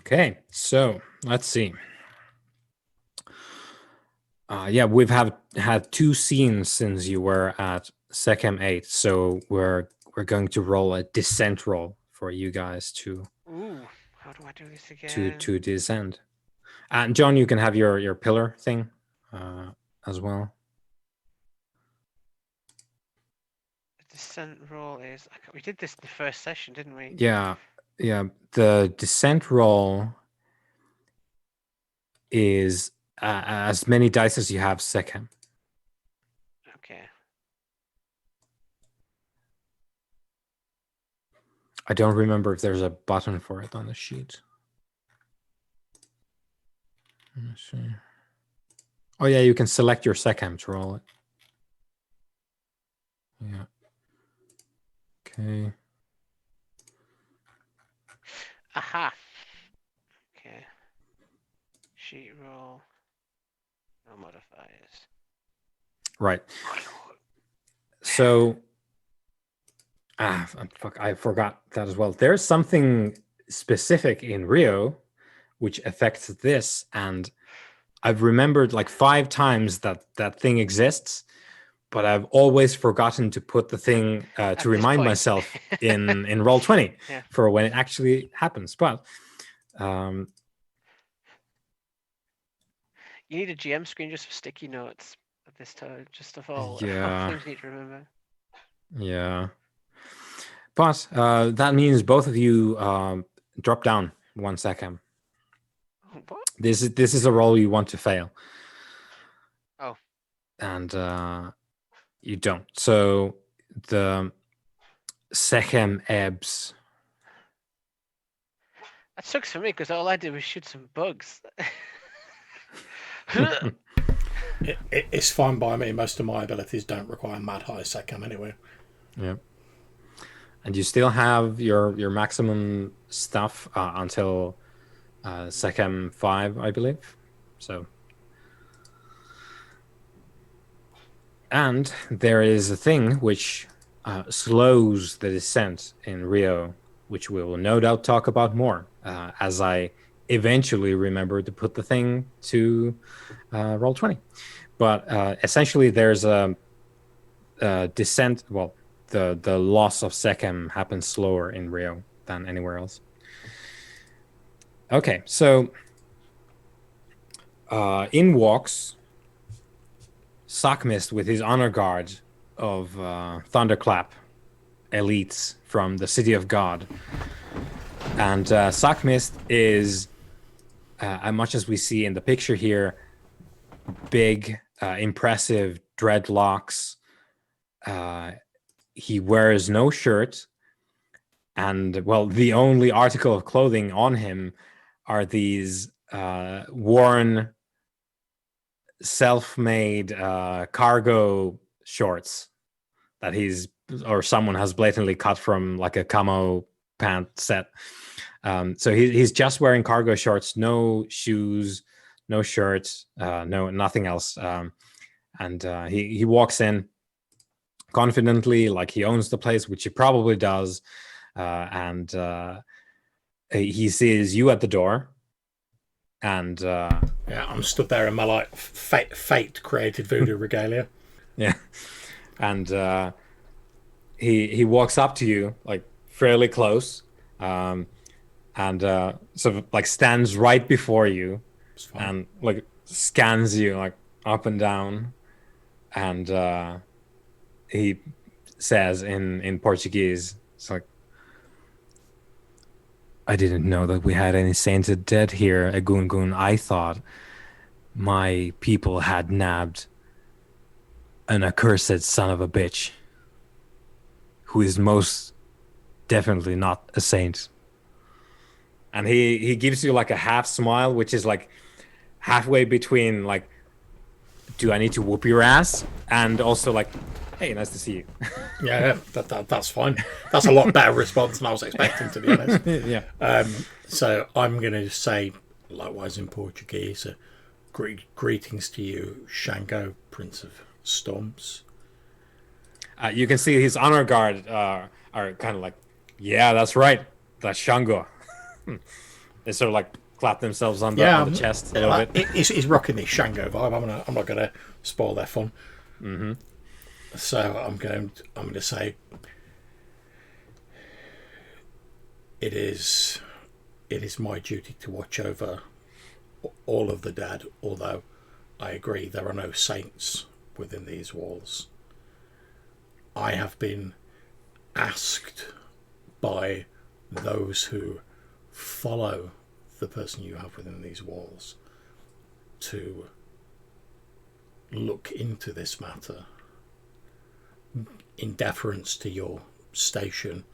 Okay, so let's see. Yeah, we've had 2 scenes since you were at Sechem 8, so we're going to roll a descent roll for you guys to Ooh, how do I do this again? to descend. And John, you can have your pillar thing as well. The descent roll is. We did this in the first session, didn't we? Yeah. The descent roll is as many dice as you have Sechem. Okay. I don't remember if there's a button for it on the sheet. Let's see. Oh yeah, you can select your Sechem to roll it. Yeah. Okay. Aha. Okay. Sheet roll. No modifiers. Right. So, fuck, I forgot that as well. There's something specific in Rio which affects this, and I've remembered like 5 times that thing exists, but I've always forgotten to put the thing to remind myself in Roll20 for when it actually happens. But you need a GM screen just for sticky notes at this time, just of all things you need to remember. Yeah. But that means both of you drop down 1 second. What? This is a roll you want to fail. Oh. And you don't. So the Sechem ebbs. That sucks for me because all I did was shoot some bugs. It's fine by me. Most of my abilities don't require mad high Sechem anyway. Yeah. And you still have your maximum stuff until Sechem 5, I believe. So. And there is a thing which slows the descent in Rio, which we will no doubt talk about more as I eventually remember to put the thing to Roll20. But essentially, there's a descent. Well, the loss of Sechem happens slower in Rio than anywhere else. Okay, so in walks Sockmist with his honor guard of Thunderclap elites from the City of God. And Sockmist is, as much as we see in the picture here, big, impressive dreadlocks. He wears no shirt. And, well, the only article of clothing on him are these worn, self-made cargo shorts that someone has blatantly cut from like a camo pant set. So he's just wearing cargo shorts, no shoes, no shirts, nothing else. And he walks in confidently, like he owns the place, which he probably does. And he sees you at the door. And I'm stood there in my like fate created voodoo regalia. Yeah. And he walks up to you like fairly close, and sort of like stands right before you and like scans you like up and down, and he says in Portuguese, it's like, I didn't know that we had any sainted dead here, Egungun. I thought my people had nabbed an accursed son of a bitch who is most definitely not a saint. And he gives you like a half smile, which is like halfway between like, do I need to whoop your ass? And also like, hey, nice to see you. Yeah, that's fine. That's a lot better response than I was expecting, to be honest. Yeah. So I'm going to say, likewise in Portuguese, greetings to you, Shango, Prince of Storms. You can see his honor guard are kind of like, yeah, that's right. That's Shango. They sort of like clap themselves on the chest a little bit. He's rocking the Shango vibe. I'm not gonna spoil their fun. Mm-hmm. So I'm going to say it is my duty to watch over all of the dead, although I agree there are no saints within these walls. I have been asked by those who follow the person you have within these walls to look into this matter in deference to your station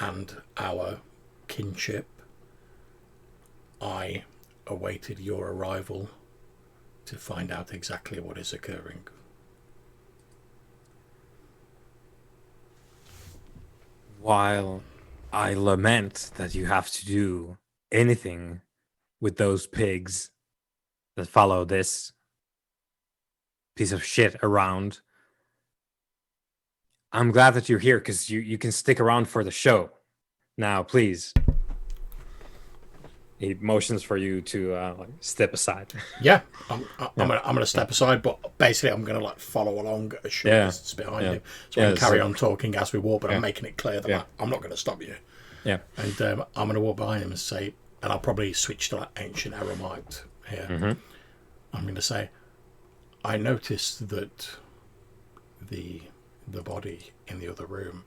and our kinship. I awaited your arrival to find out exactly what is occurring. While I lament that you have to do anything with those pigs that follow this piece of shit around, I'm glad that you're here because you can stick around for the show. Now, please. He motions for you to step aside. Yeah, I'm gonna step aside, but basically I'm gonna follow along a short distance behind him, so I can carry on talking as we walk. But I'm making it clear that I'm not going to stop you. Yeah, and I'm going to walk behind him and say, and I'll probably switch to ancient Aramite here. Mm-hmm. I'm going to say, I noticed that the body in the other room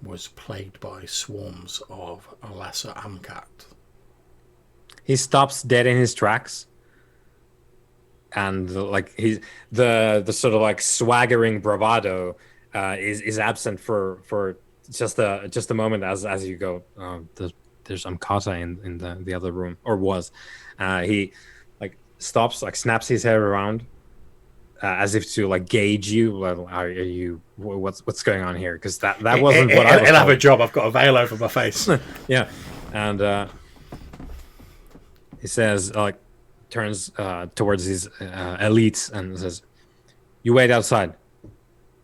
was plagued by swarms of a lesser Amcat. He stops dead in his tracks, and he's the sort of swaggering bravado is absent for just a moment as you go. There's Amkata in the other room, or was. He stops, snaps his head around, as if to gauge you. Are you? What's going on here? Because that wasn't what I was. I'll have a job. I've got a veil over my face. Yeah, and he says, turns towards his elites and says, "You wait outside.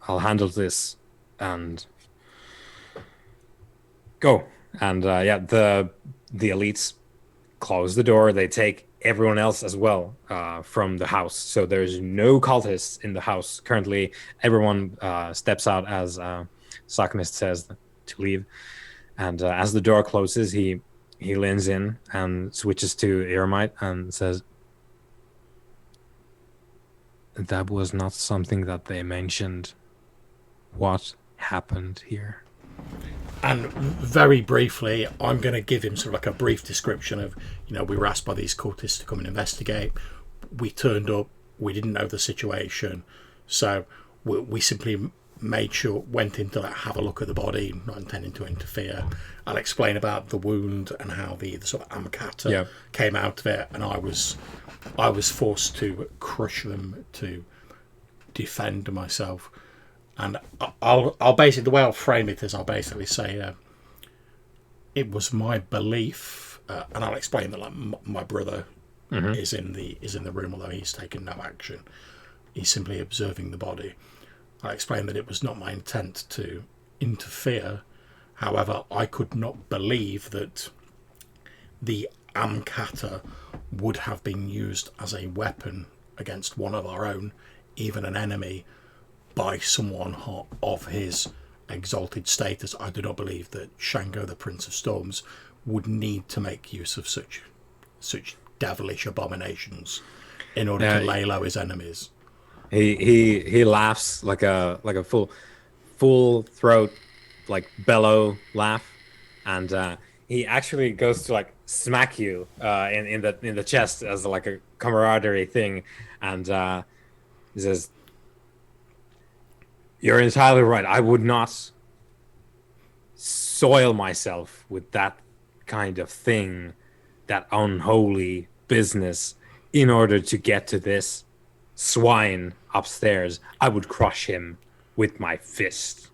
I'll handle this." And go. And the elites close the door. They take everyone else as well from the house. So there's no cultists in the house currently. Everyone steps out as Sakamist says to leave. And as the door closes, he leans in and switches to Eremite and says, "That was not something that they mentioned. What happened here?" And very briefly, I'm going to give him sort of a brief description of, we were asked by these cultists to come and investigate. We turned up. We didn't know the situation. So we simply went in to have a look at the body, not intending to interfere. I'll explain about the wound and how the sort of Amkata came out of it. And I was forced to crush them to defend myself. And I'll basically, the way I'll frame it is I'll basically say it was my belief, and I'll explain that my brother is in the room, although he's taken no action. He's simply observing the body. I explained that it was not my intent to interfere. However, I could not believe that the Amkata would have been used as a weapon against one of our own, even an enemy, by someone of his exalted status. I do not believe that Shango, the Prince of Storms, would need to make use of such devilish abominations in order to lay low his enemies. He laughs like a full throat, bellow laugh, and he actually goes to smack you in the chest as a camaraderie thing, and he says, "You're entirely right. I would not soil myself with that kind of thing, that unholy business, in order to get to this swine upstairs. I would crush him with my fist."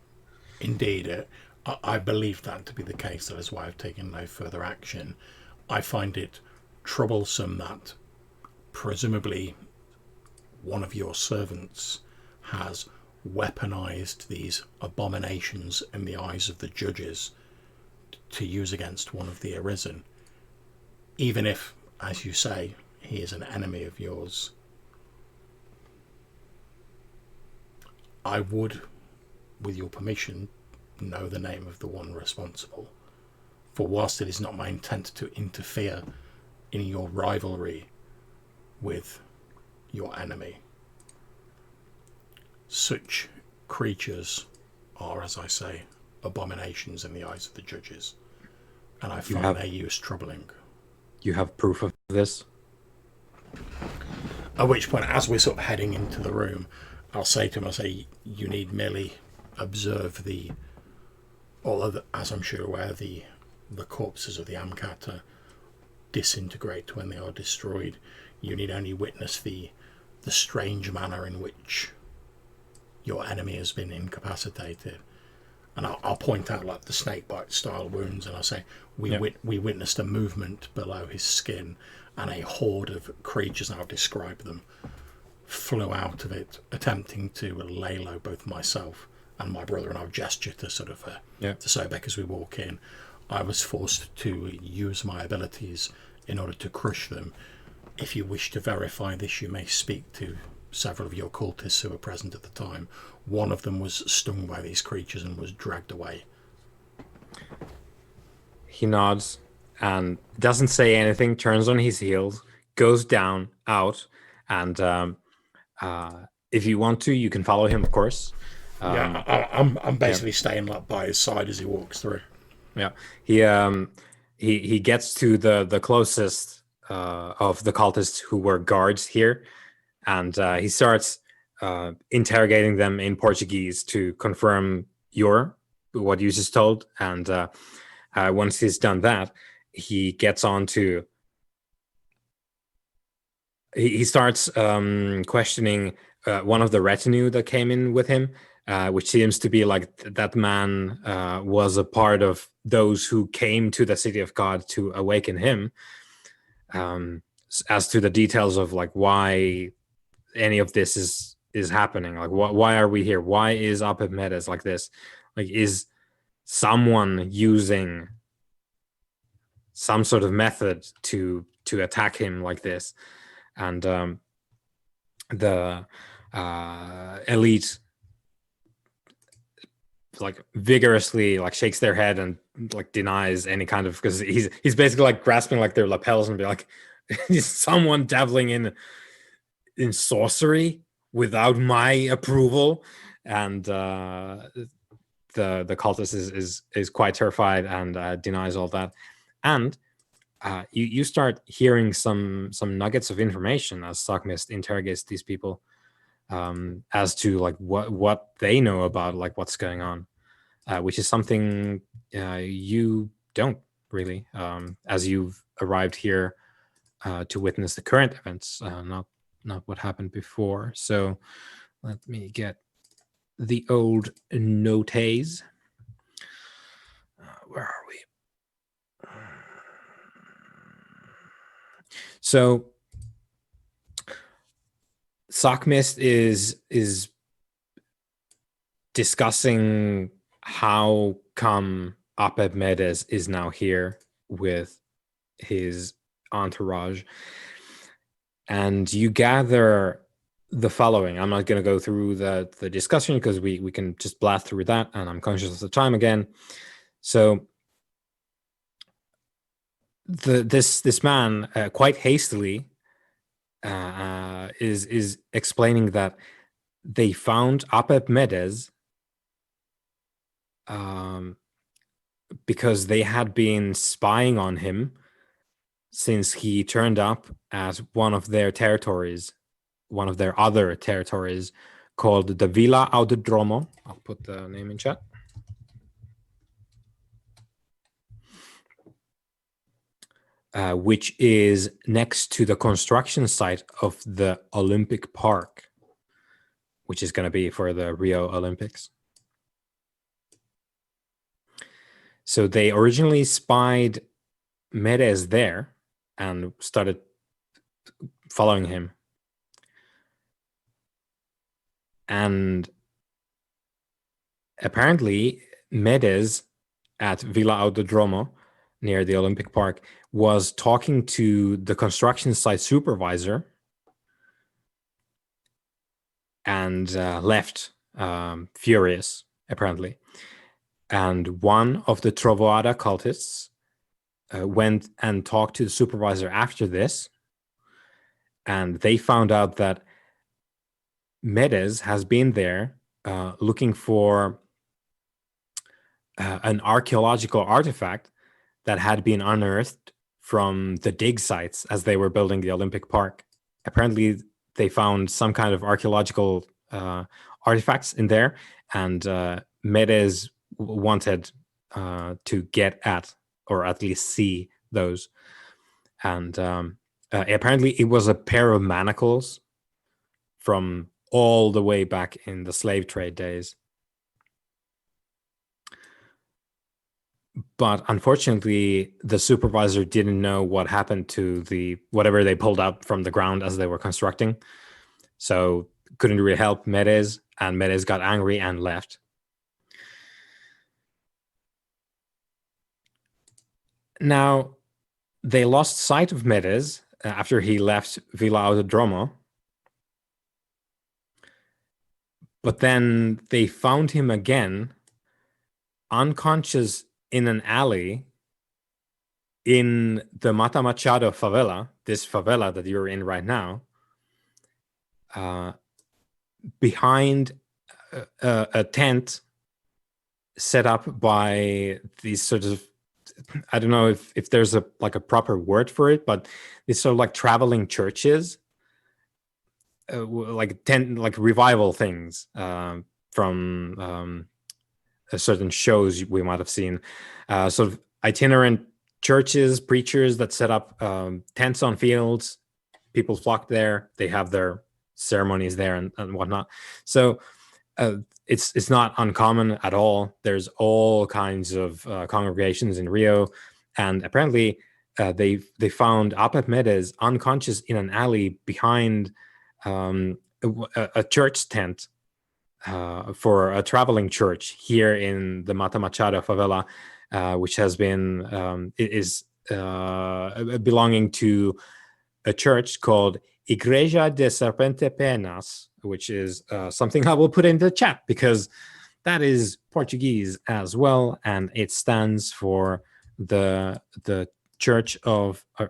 Indeed, I believe that to be the case. That is why I've taken no further action. I find it troublesome that presumably one of your servants has weaponized these abominations in the eyes of the judges to use against one of the Arisen. even if, as you say, he is an enemy of yours, I would, with your permission, know the name of the one responsible. For whilst it is not my intent to interfere in your rivalry with your enemy, such creatures are, as I say, abominations in the eyes of the judges, and I find their use troubling. You have proof of this? At which point, as we're sort of heading into the room, I'll say to him, you need merely observe although as I'm sure aware, the corpses of the Amkata disintegrate when they are destroyed. You need only witness the strange manner in which your enemy has been incapacitated. And I'll point out like the snakebite style wounds, and I'll say we witnessed a movement below his skin, and a horde of creatures, and I'll describe them, flew out of it, attempting to lay low both myself and my brother. And I'll gesture to sort of to Sobek as we walk in. I was forced to use my abilities in order to crush them. If you wish to verify this, you may speak to several of your cultists who were present at the time. One of them was stung by these creatures and was dragged away. He nods and doesn't say anything, turns on his heels, goes down, out, and if you want to, you can follow him, of course. I'm basically staying like by his side as he walks through. Yeah, he gets to the closest of the cultists who were guards here, and he starts interrogating them in Portuguese to confirm what you just told. And once he's done that, he gets on to. He starts questioning one of the retinue that came in with him, which seems to be like that man was a part of those who came to the city of God to awaken him. As to the details of like why any of this is happening, like why are we here? Why is Apep Medes like this? Like, is someone using some sort of method to attack him like this? And the elite like vigorously like shakes their head and like denies any kind of, because he's basically like grasping like their lapels and be like, is someone dabbling in sorcery without my approval? And the cultist is quite terrified and denies all that. And you start hearing some nuggets of information as Stockmist interrogates these people as to like what they know about like what's going on, which is something you don't really, as you've arrived here to witness the current events, not what happened before. So let me get the old notes. Where are we? So Sockmist is discussing how come Apep Medes is now here with his entourage, and you gather the following. I'm not going to go through the discussion because we can just blast through that, and I'm conscious of the time again. So this man quite hastily is explaining that they found Apep Medes because they had been spying on him since he turned up at one of their territories, one of their other territories called the Villa Audodromo. I'll put the name in chat. Which is next to the construction site of the Olympic Park, which is going to be for the Rio Olympics. So they originally spied Medes there and started following him. And apparently Medes at Villa Audodromo near the Olympic Park was talking to the construction site supervisor and left furious, apparently. And one of the Trovoada cultists went and talked to the supervisor after this, and they found out that Medes has been there looking for an archaeological artifact that had been unearthed from the dig sites as they were building the Olympic Park. Apparently, they found some kind of archaeological artifacts in there, and Medes wanted to get at, or at least see those. And apparently it was a pair of manacles from all the way back in the slave trade days. But unfortunately, the supervisor didn't know what happened to whatever they pulled up from the ground as they were constructing. So couldn't really help Medes, and Medes got angry and left. Now, they lost sight of Medes after he left Villa Autodromo. But then they found him again, unconscious in an alley in the Mata Machado favela, this favela that you're in right now, behind a tent set up by these sort of, I don't know if there's a proper word for it, but these sort of like traveling churches, like revival things from certain shows we might have seen, sort of itinerant churches, preachers that set up tents on fields. People flock there. They have their ceremonies there and whatnot. So it's not uncommon at all. There's all kinds of congregations in Rio, and apparently they found Apep Medes unconscious in an alley behind a church tent for a traveling church here in the Mata Machado favela, which has been is belonging to a church called Igreja de Serpente Penas, which is something I will put in the chat because that is Portuguese as well, and it stands for the Church of I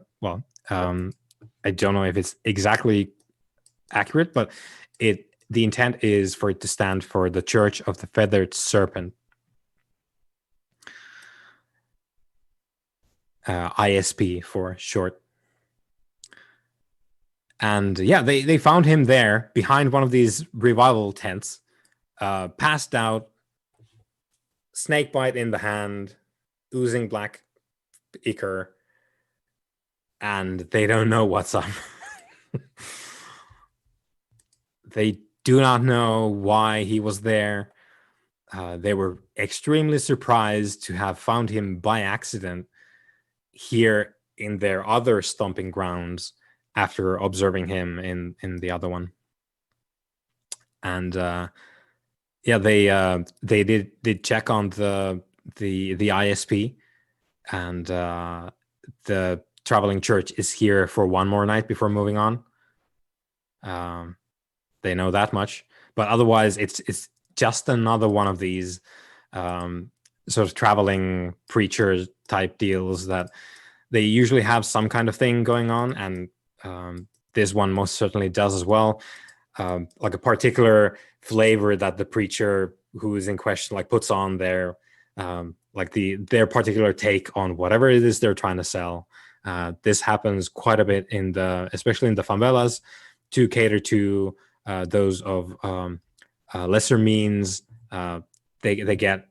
don't know if it's exactly accurate, but the intent is for it to stand for the Church of the Feathered Serpent. ISP for short. And yeah, they found him there behind one of these revival tents, passed out, snake bite in the hand, oozing black ichor, and they don't know what's up. They do not know why he was there. They were extremely surprised to have found him by accident here in their other stomping grounds after observing him in the other one. And they did check on the ISP, and the traveling church is here for one more night before moving on. They know that much, but otherwise it's just another one of these sort of traveling preacher type deals that they usually have some kind of thing going on, and this one most certainly does as well. Like a particular flavor that the preacher who is in question puts on their their particular take on whatever it is they're trying to sell. This happens quite a bit especially in the favelas, to cater to those of lesser means. They get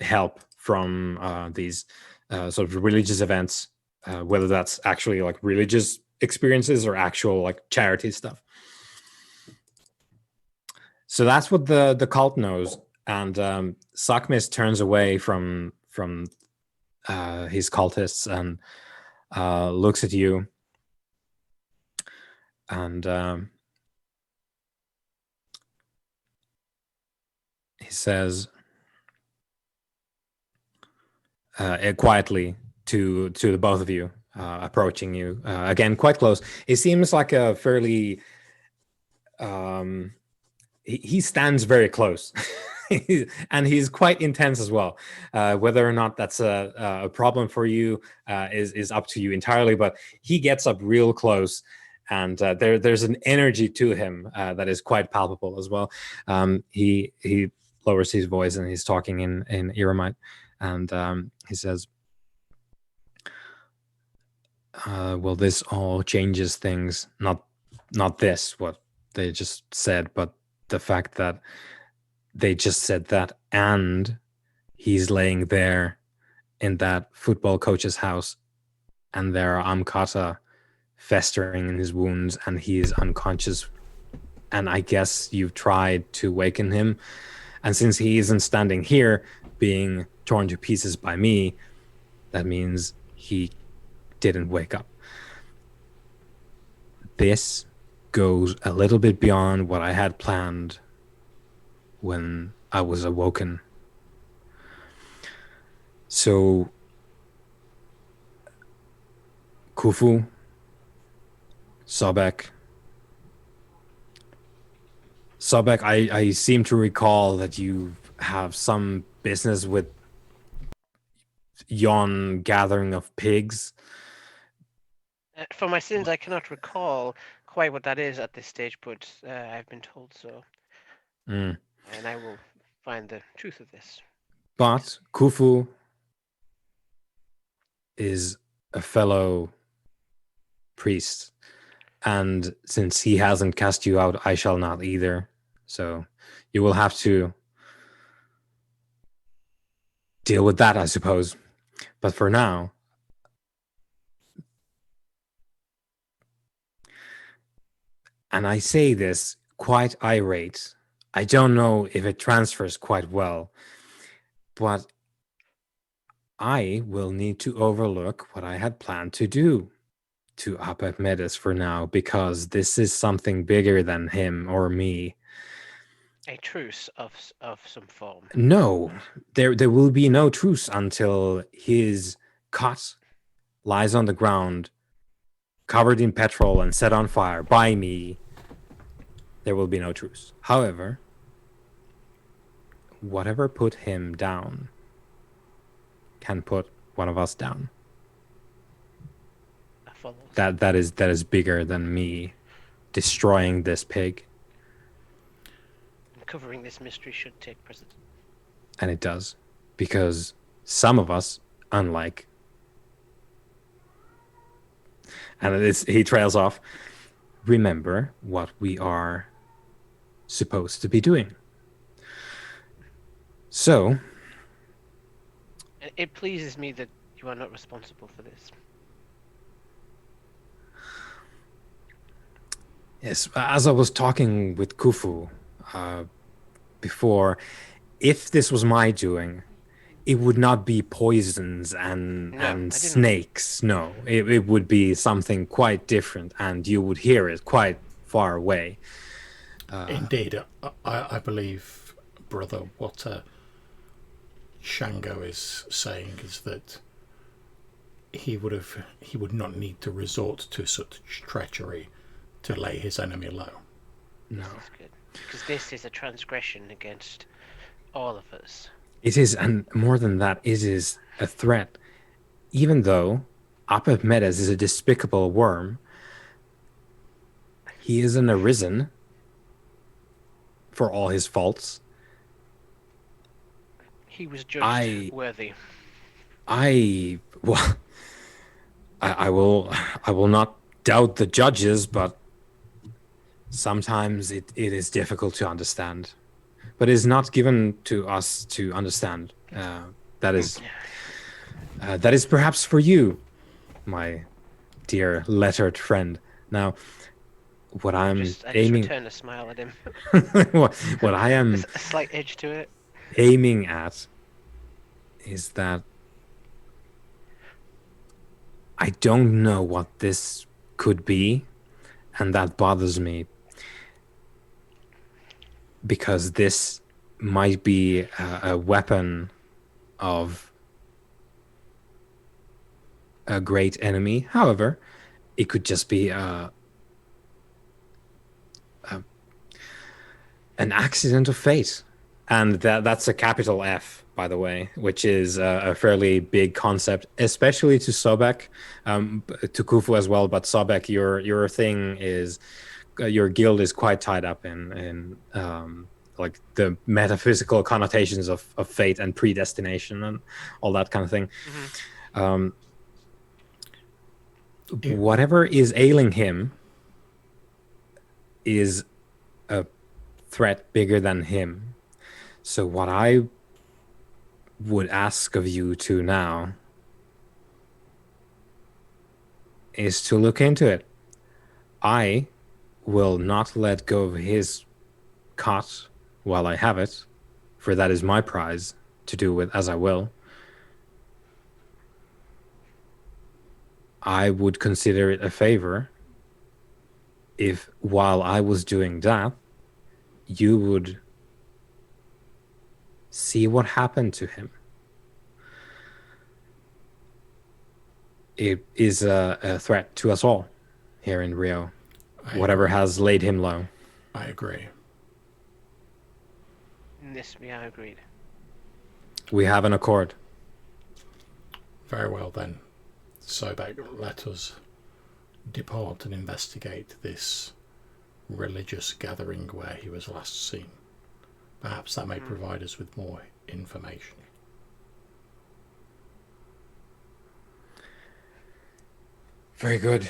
help from these sort of religious events, whether that's actually religious experiences or actual charity stuff. So that's what the cult knows, and Sakmis turns away from his cultists and looks at you, and he says quietly to the both of you, approaching you again, quite close. It seems like a fairly he stands very close. And he's quite intense as well. Whether or not that's a problem for you is up to you entirely. But he gets up real close, and there's an energy to him that is quite palpable as well. He lowers his voice and he's talking in Iramite, and he says, "Well, this all changes things. Not this what they just said, but the fact that." They just said that, and he's laying there in that football coach's house, and there are Amkata festering in his wounds, and he is unconscious. And I guess you've tried to waken him, and since he isn't standing here being torn to pieces by me, that means he didn't wake up. This goes a little bit beyond what I had planned when I was awoken. So, Khufu, Sobek, I seem to recall that you have some business with yon gathering of pigs. For my sins, I cannot recall quite what that is at this stage, but I've been told so. And I will find the truth of this. But Khufu is a fellow priest, and since he hasn't cast you out, I shall not either. So you will have to deal with that, I suppose. But for now, and I say this quite irate, I don't know if it transfers quite well, but I will need to overlook what I had planned to do to Apep Medes for now, because this is something bigger than him or me. A truce of some form. No, there will be no truce until his cot lies on the ground, covered in petrol and set on fire by me. There will be no truce. However, whatever put him down can put one of us down. That is bigger than me destroying this pig. Covering this mystery should take precedence. And it does, because some of us, unlike, and he trails off, remember what we are supposed to be doing. So, it pleases me that you are not responsible for this. Yes, as I was talking with Khufu before, if this was my doing, it would not be poisons and snakes. No, it would be something quite different, and you would hear it quite far away. Indeed, I believe, brother, what Shango is saying is that he would not need to resort to such treachery to lay his enemy low. No, that's good, because this is a transgression against all of us. It is, and more than that, it is a threat. Even though Apep Medes is a despicable worm, he is an arisen for all his faults. He was judged worthy. I will not doubt the judges, but sometimes it is difficult to understand. But it is not given to us to understand. That is perhaps for you, my dear lettered friend. Now, what I'm aiming... return a smile at him. what I am... There's a slight edge to it. Aiming at is that I don't know what this could be, and that bothers me, because this might be a weapon of a great enemy. However, it could just be an accident of fate. And that's a capital F, by the way, which is a fairly big concept, especially to Sobek, to Khufu as well. But Sobek, your thing is your guild is quite tied up in like the metaphysical connotations of fate and predestination and all that kind of thing. Whatever is ailing him is a threat bigger than him. So what I would ask of you two now is to look into it. I will not let go of his cot while I have it, for that is my prize to do with as I will. I would consider it a favor if, while I was doing that, you would see what happened to him. It is a threat to us all here in Rio. Whatever has laid him low. I agree. Yes, we are agreed. We have an accord. Very well then. Sobek, let us depart and investigate this religious gathering where he was last seen. Perhaps that may provide us with more information. Very good.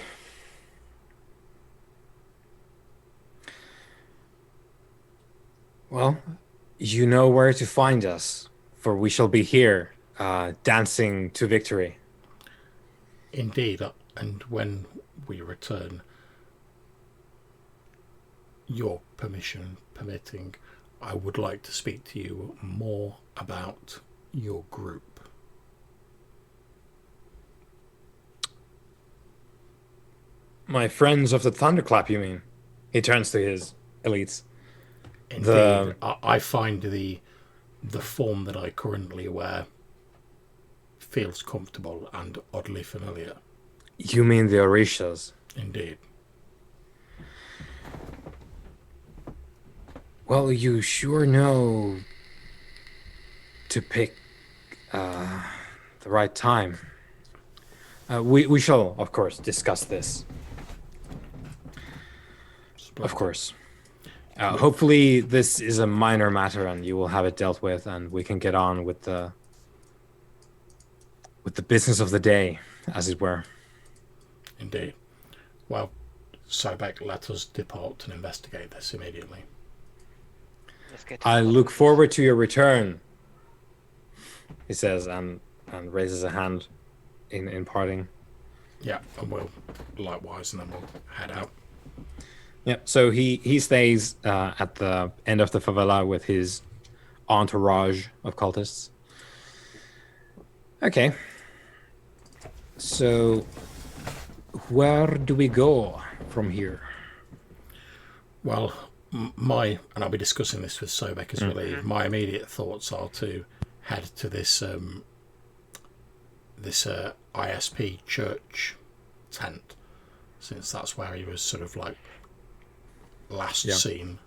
Well, you know where to find us, for we shall be here, dancing to victory. Indeed, and when we return, your permission permitting, I would like to speak to you more about your group. My friends of the Thunderclap, you mean? He turns to his elites. Indeed, I find the form that I currently wear feels comfortable and oddly familiar. You mean the Orishas? Indeed. Well, you sure know to pick the right time. We shall, of course, discuss this. Of course. Hopefully this is a minor matter and you will have it dealt with and we can get on with the business of the day, as it were. Indeed. Well, Sobek, let us depart and investigate this immediately. I look forward to your return, he says, and raises a hand in parting. Yeah, and we'll likewise, and then we'll head out. Yeah, so he stays at the end of the favela with his entourage of cultists. Okay. So, where do we go from here? Well, and I'll be discussing this with Sobek as we leave. My immediate thoughts are to head to this ISP church tent, since that's where he was sort of like last seen.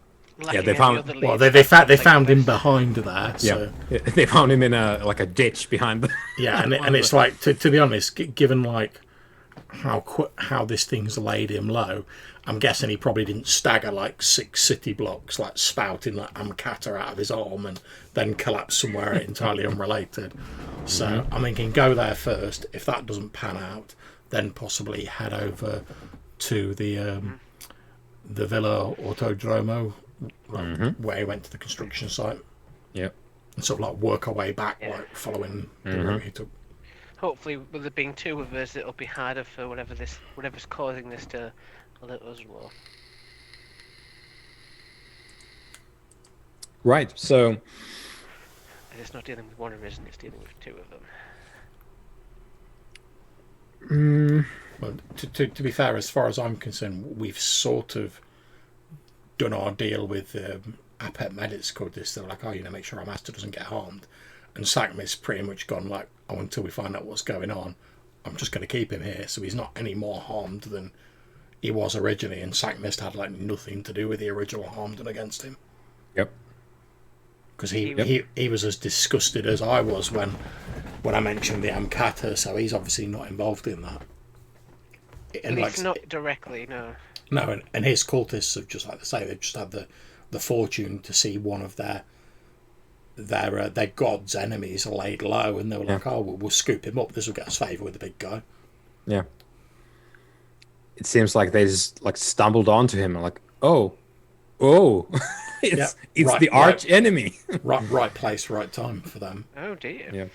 Yeah, they found. Well, they found him behind there. So. Yeah, they found him in a ditch behind. Yeah, and it's like to be honest, given like how this thing's laid him low, I'm guessing he probably didn't stagger like 6 city blocks, like spouting like Amkata out of his arm, and then collapse somewhere entirely unrelated. So I'm thinking go there first. If that doesn't pan out, then possibly head over to the Villa Autodromo, where he went to the construction site. Yep. And sort of like work our way back, like following the route he took. Hopefully, with there being 2 of us, it'll be harder for whatever's causing this to let us know. Right. So It's not dealing with one arisen; it's dealing with 2 of them. Well, to be fair, as far as I'm concerned, we've sort of done our deal with Apet Medics called this. They're like, make sure our master doesn't get harmed. And Sakmi's pretty much gone like, until we find out what's going on, I'm just going to keep him here, so he's not any more harmed than he was originally, and Sackmist had like nothing to do with the original harm done against him. Yep. Because he was as disgusted as I was when I mentioned the Amkata, so he's obviously not involved in that. And at least not directly, no. No, and his cultists have just, like I say, they've just had the fortune to see one of their god's enemies laid low, and they were like, "Oh, we'll scoop him up. This will get us favour with the big guy." Yeah. It seems like they just like stumbled onto him and like, oh, it's the arch enemy. right place, right time for them. Oh dear. Yeah.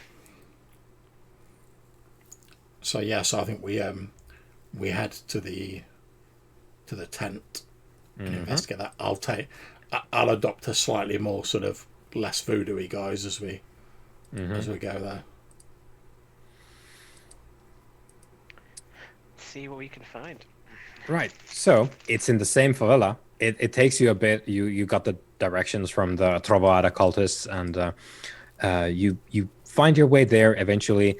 So I think we head to the tent and investigate that. I'll adopt a slightly more sort of less voodoo-y guys as we go there. See what we can find. Right. So it's in the same favela. It takes you a bit. You got the directions from the Trovoada cultists, and you find your way there eventually.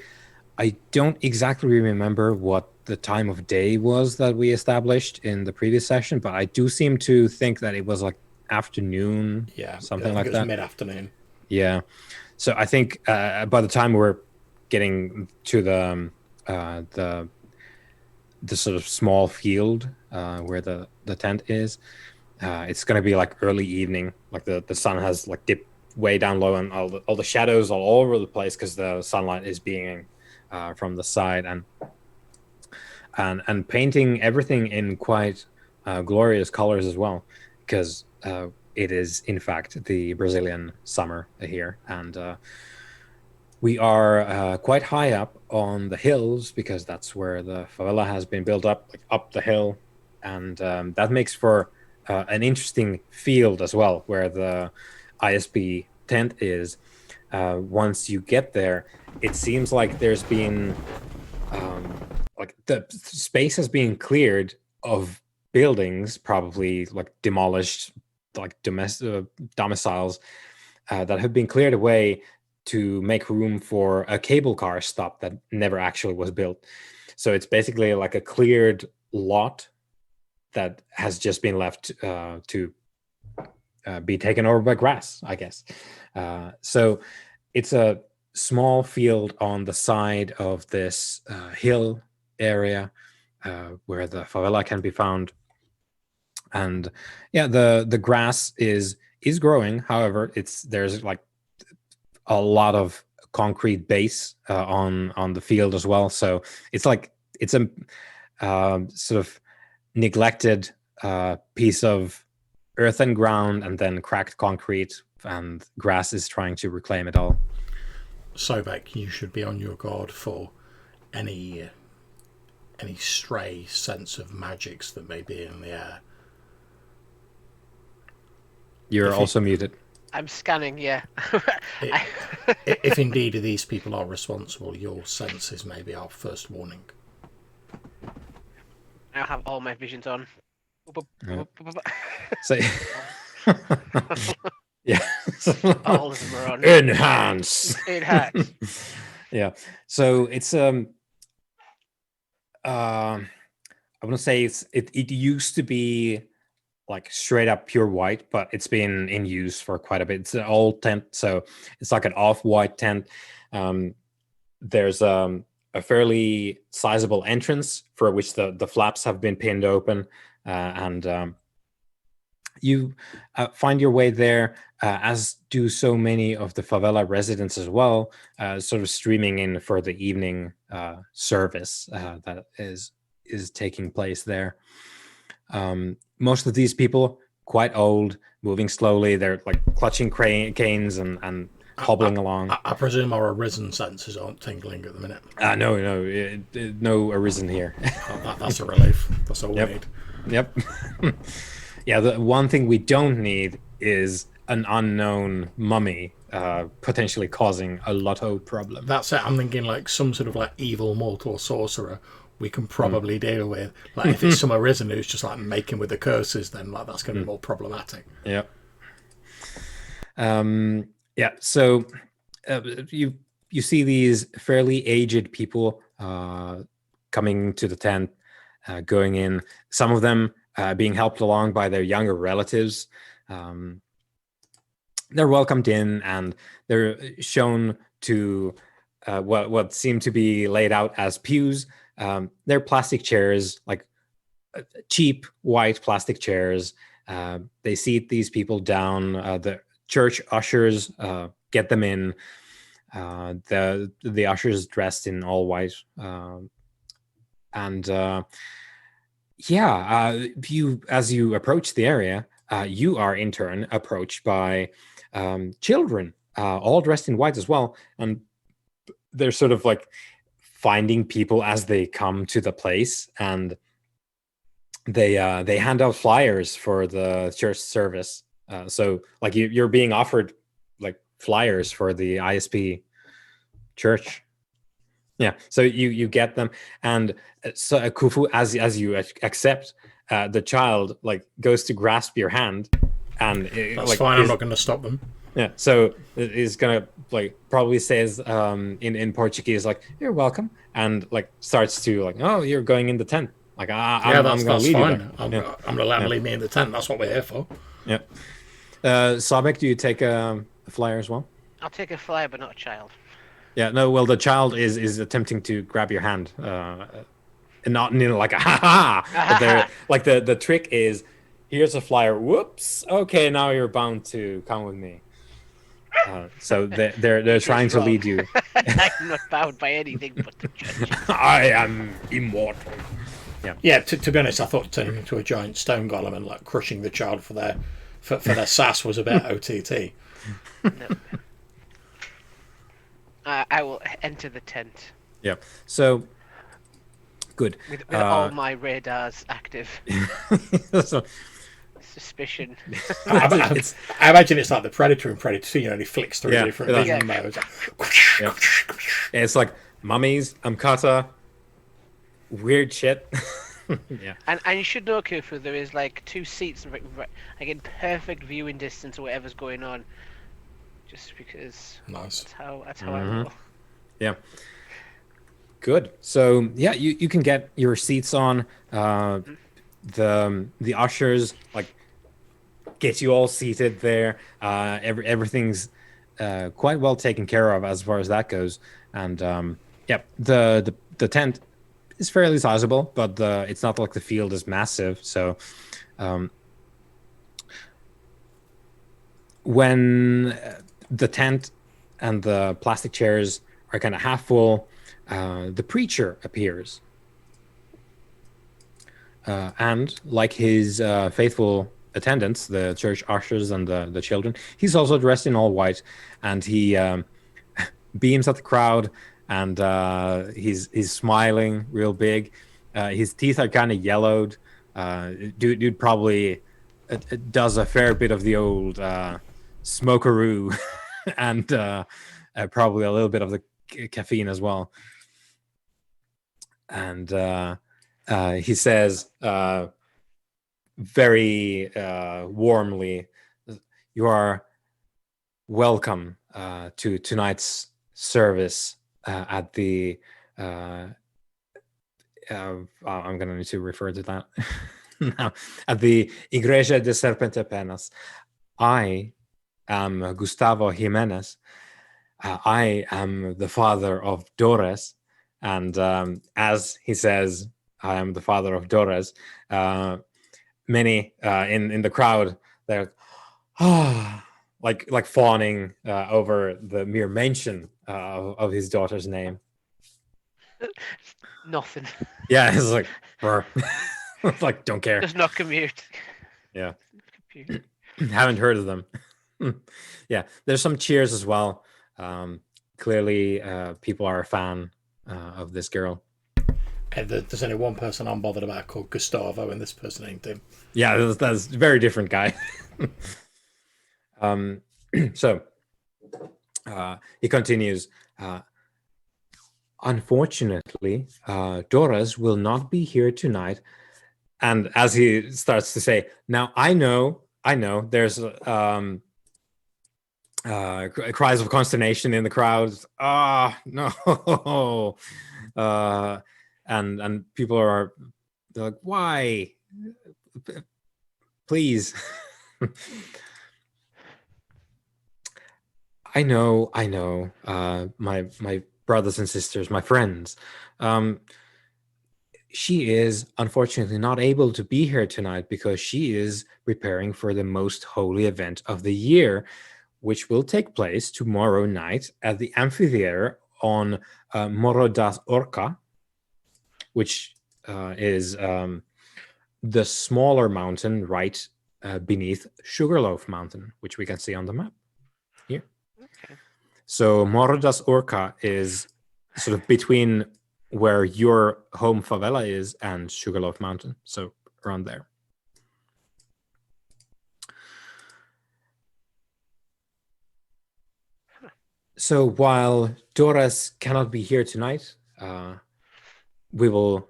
I don't exactly remember what the time of day was that we established in the previous session, but I do seem to think that it was like afternoon, something like that. Mid-afternoon. Yeah. So I think by the time we're getting to the sort of small field where the tent is, it's going to be like early evening. Like the sun has like dipped way down low, and all the shadows all over the place because the sunlight is being from the side, and painting everything in quite glorious colors as well, because it is in fact the Brazilian summer here, and we are quite high up on the hills because that's where the favela has been built up, like up the hill, and that makes for an interesting field as well, where the ISP tent is. Once you get there, it seems like there's been like the space has been cleared of buildings, probably like demolished, like domiciles that have been cleared away to make room for a cable car stop that never actually was built. So it's basically like a cleared lot that has just been left to be taken over by grass, I guess. So it's a small field on the side of this hill area where the favela can be found. And the grass is growing. However, there's like a lot of concrete base on the field as well. So it's a sort of neglected piece of earth and ground, and then cracked concrete, and grass is trying to reclaim it all. Sobek, you should be on your guard for any stray sense of magics that may be in the air. You're also muted. I'm scanning, yeah. If indeed these people are responsible, your sense is maybe our first warning. I have all my visions on. So, yeah. All of them are on. Enhance. Yeah. So it's I want to say it used to be like straight up pure white, but it's been in use for quite a bit. It's an old tent, so it's like an off-white tent. There's a fairly sizable entrance for which the flaps have been pinned open, and you find your way there, as do so many of the favela residents as well, sort of streaming in for the evening service that is taking place there. Most of these people, quite old, moving slowly. They're like clutching canes and hobbling along. I presume our arisen senses aren't tingling at the minute. No arisen here. That's a relief. That's all we need. Yep. Yeah, the one thing we don't need is an unknown mummy potentially causing a lotto problem. That's it. I'm thinking like some sort of like evil mortal sorcerer we can probably deal with. Like if it's some arisen who's just like making with the curses, then like that's going to be more problematic. Yeah. So you you see these fairly aged people coming to the tent, going in. Some of them being helped along by their younger relatives. They're welcomed in, and they're shown to what seem to be laid out as pews. They're plastic chairs, like cheap white plastic chairs. They seat these people down. The church ushers get them in. The ushers dressed in all white, and you as you approach the area, you are in turn approached by children, all dressed in white as well, and they're sort of like finding people as they come to the place, and they hand out flyers for the church service. So like you're being offered like flyers for the ISP church. Yeah, so you get them, and so Khufu, as you accept, the child like goes to grasp your hand, and that's like, fine. I'm not going to stop them. Yeah, so he's gonna like probably says in Portuguese like you're welcome, and like starts to like, oh, you're going in the tent. Like I'm going to leave fine. you. I'm going to let him leave me in the tent. That's what we're here for. Yeah. Sabek, do you take a flyer as well? I'll take a flyer, but not a child. Yeah, no. Well, the child is attempting to grab your hand, and not like a ha ha. But like the trick is, here's a flyer. Whoops. Okay, now you're bound to come with me. So they're trying to lead you. I'm not bound by anything but the church. I am immortal. Yeah. To be honest, I thought turning into a giant stone golem and like crushing the child for their sass was a bit OTT. No. I will enter the tent. Yeah. So good. With all my radars active. So, suspicion. I imagine it's like the Predator in Predator 2, he flicks through different vision modes. It's like mummies, Amkata, weird shit. Yeah. And you should know, Khufu, there is like 2 seats like in perfect viewing distance of whatever's going on. Just because nice. That's how I roll. Yeah. Good. So yeah, you can get your seats on. The ushers like get you all seated there. Everything's quite well taken care of as far as that goes. And the tent is fairly sizable, but it's not like the field is massive. So when the tent and the plastic chairs are kind of half full, the preacher appears. And like his faithful attendants, the church ushers and the children, he's also dressed in all white, and he beams at the crowd, and he's smiling real big. His teeth are kind of yellowed. Dude probably does a fair bit of the old smokeroo and probably a little bit of the caffeine as well. And he says very warmly, you are welcome to tonight's service at the I'm going to need to refer to that now, at the Igreja de Serpente Penas. I am Gustavo Jimenez. I am the father of Dores. And as he says, I am the father of Dores, many in the crowd, they're like fawning over the mere mention of his daughter's name. Nothing. Yeah, it's like, like, don't care. Does not commute. Yeah. Haven't heard of them. Yeah, there's some cheers as well. Clearly, people are a fan of this girl. And there's only one person I'm bothered about called Gustavo, and this person ain't him. Yeah, that's a very different guy. So he continues. Unfortunately, Doras will not be here tonight. And as he starts to say, now I know, there's Cries of consternation in the crowds. Ah, no. And people they're like, why? Please. I know. My brothers and sisters, my friends. She is unfortunately not able to be here tonight because she is preparing for the most holy event of the year, which will take place tomorrow night at the amphitheater on Morro das Orca, which is the smaller mountain right beneath Sugarloaf Mountain, which we can see on the map here. Okay. So Morro das Orca is sort of between where your home favela is and Sugarloaf Mountain, so around there. So while Doras cannot be here tonight, we will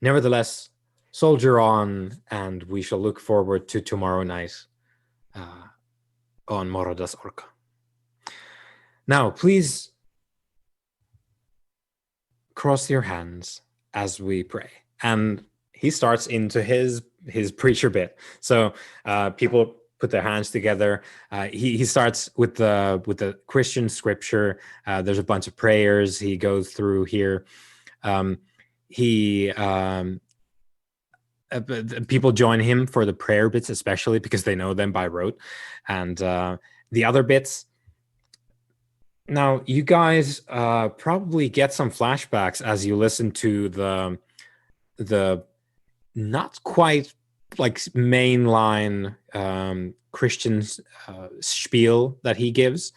nevertheless soldier on, and we shall look forward to tomorrow night on Morro das Orca. Now, please cross your hands as we pray. And he starts into his preacher bit. So people put their hands together. He starts with the Christian scripture. There's a bunch of prayers he goes through here. People join him for the prayer bits, especially because they know them by rote. And the other bits, now you guys probably get some flashbacks as you listen to the not quite like mainline Christian spiel that he gives.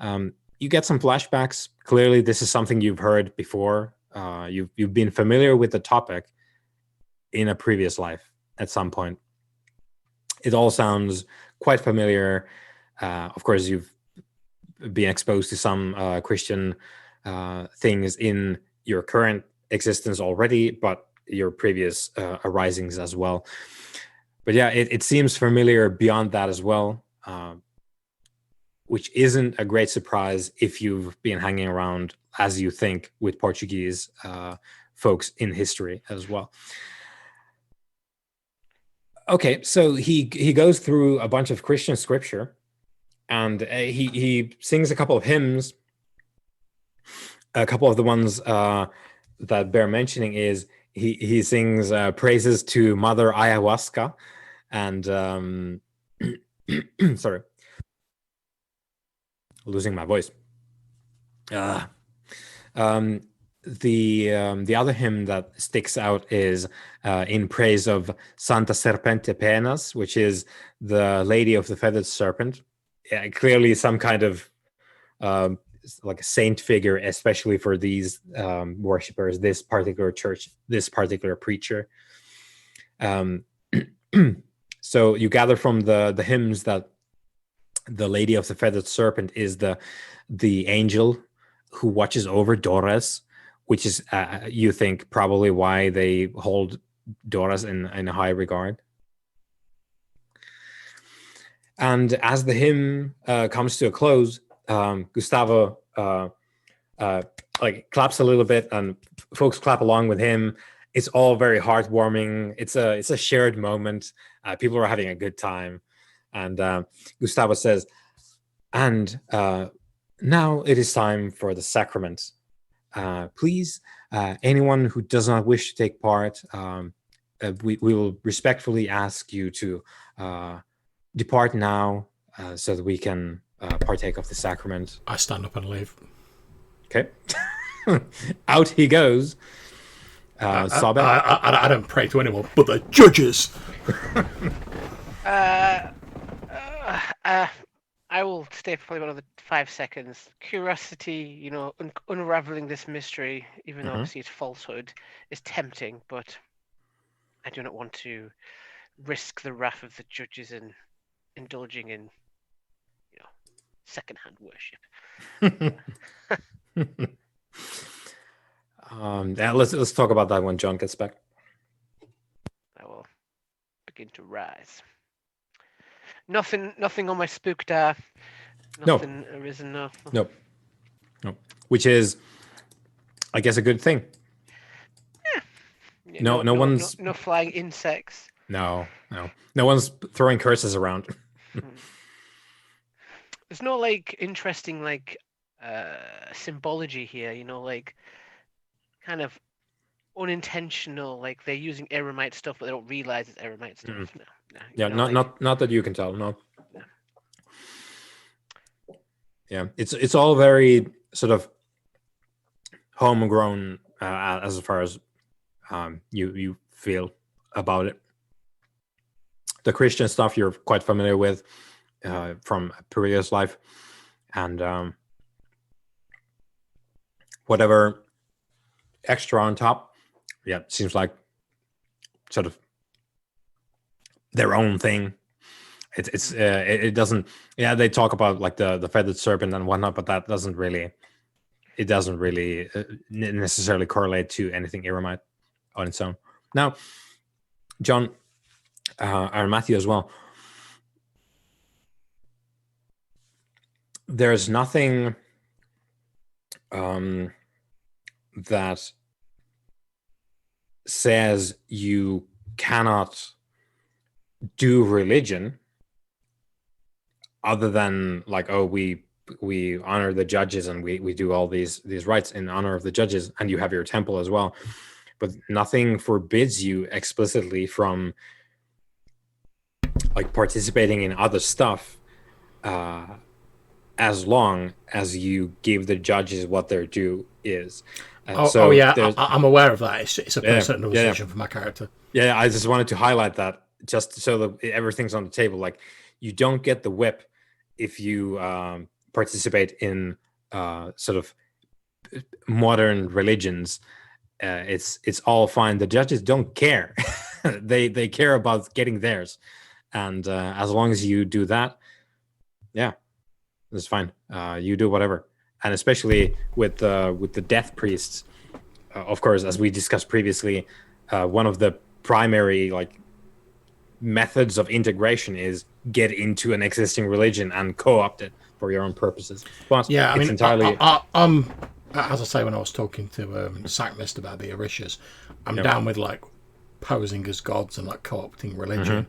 You get some flashbacks. Clearly, this is something you've heard before. You've been familiar with the topic in a previous life at some point. It all sounds quite familiar. Of course, you've been exposed to some Christian things in your current existence already, but your previous arisings as well. But yeah, it seems familiar beyond that as well, which isn't a great surprise if you've been hanging around, as you think, with Portuguese folks in history as well. Okay, so he goes through a bunch of Christian scripture, and he sings a couple of hymns. A couple of the ones that bear mentioning is he sings praises to Mother Ayahuasca, and sorry, losing my voice. The other hymn that sticks out is in praise of Santa Serpente Penas, which is the Lady of the Feathered Serpent. Clearly some kind of like a saint figure, especially for these worshippers, this particular church, this particular preacher. So you gather from the hymns that the Lady of the Feathered Serpent is the angel who watches over Doras, which is, you think, probably why they hold Doras in a high regard. And as the hymn comes to a close, Gustavo like claps a little bit, and folks clap along with him. It's all very heartwarming. It's a shared moment. People are having a good time, and Gustavo says, "And now it is time for the sacrament. Please, anyone who does not wish to take part, we will respectfully ask you to depart now, so that we can partake of the sacrament." I stand up and leave. Okay. Out he goes. Sabek. I don't pray to anyone but the judges. I will stay for probably another 5 seconds. Curiosity, unraveling this mystery, even though obviously it's falsehood, is tempting, but I do not want to risk the wrath of the judges in indulging in, secondhand worship. Let's talk about that when John gets back. I will begin to rise. Nothing on my spookdar. Nothing arisen. No. Nope. Nope. Which is, I guess, a good thing. Yeah, No one's no flying insects. no one's throwing curses around. There's no like interesting like symbology here. Like kind of unintentional. Like they're using Eremite stuff, but they don't realize it's Eremite stuff. Mm-mm. No. Yeah, not that you can tell. No. Yeah, it's all very sort of homegrown as far as you feel about it. The Christian stuff you're quite familiar with from a previous life, and whatever extra on top, yeah, seems like sort of their own thing. It doesn't. Yeah, they talk about like the feathered serpent and whatnot, but that doesn't really necessarily correlate to anything Eremite on its own. Now, John and Matthew as well. There's nothing that says you cannot do religion other than like, oh, we honor the judges and we do all these rites in honor of the judges, and you have your temple as well, but nothing forbids you explicitly from like participating in other stuff as long as you give the judges what their due is. I'm aware of that. It's a personal decision for my character. Yeah, I just wanted to highlight that just so that everything's on the table. Like, you don't get the whip if you participate in sort of modern religions. It's all fine. The judges don't care. they care about getting theirs, and as long as you do that, yeah, it's fine. You do whatever, and especially with the death priests, of course, as we discussed previously, one of the primary like methods of integration is get into an existing religion and co-opt it for your own purposes. But yeah, I mean, entirely. I'm as I say when I was talking to Sackmist about the Orishas, I'm down with like posing as gods and like co-opting religion.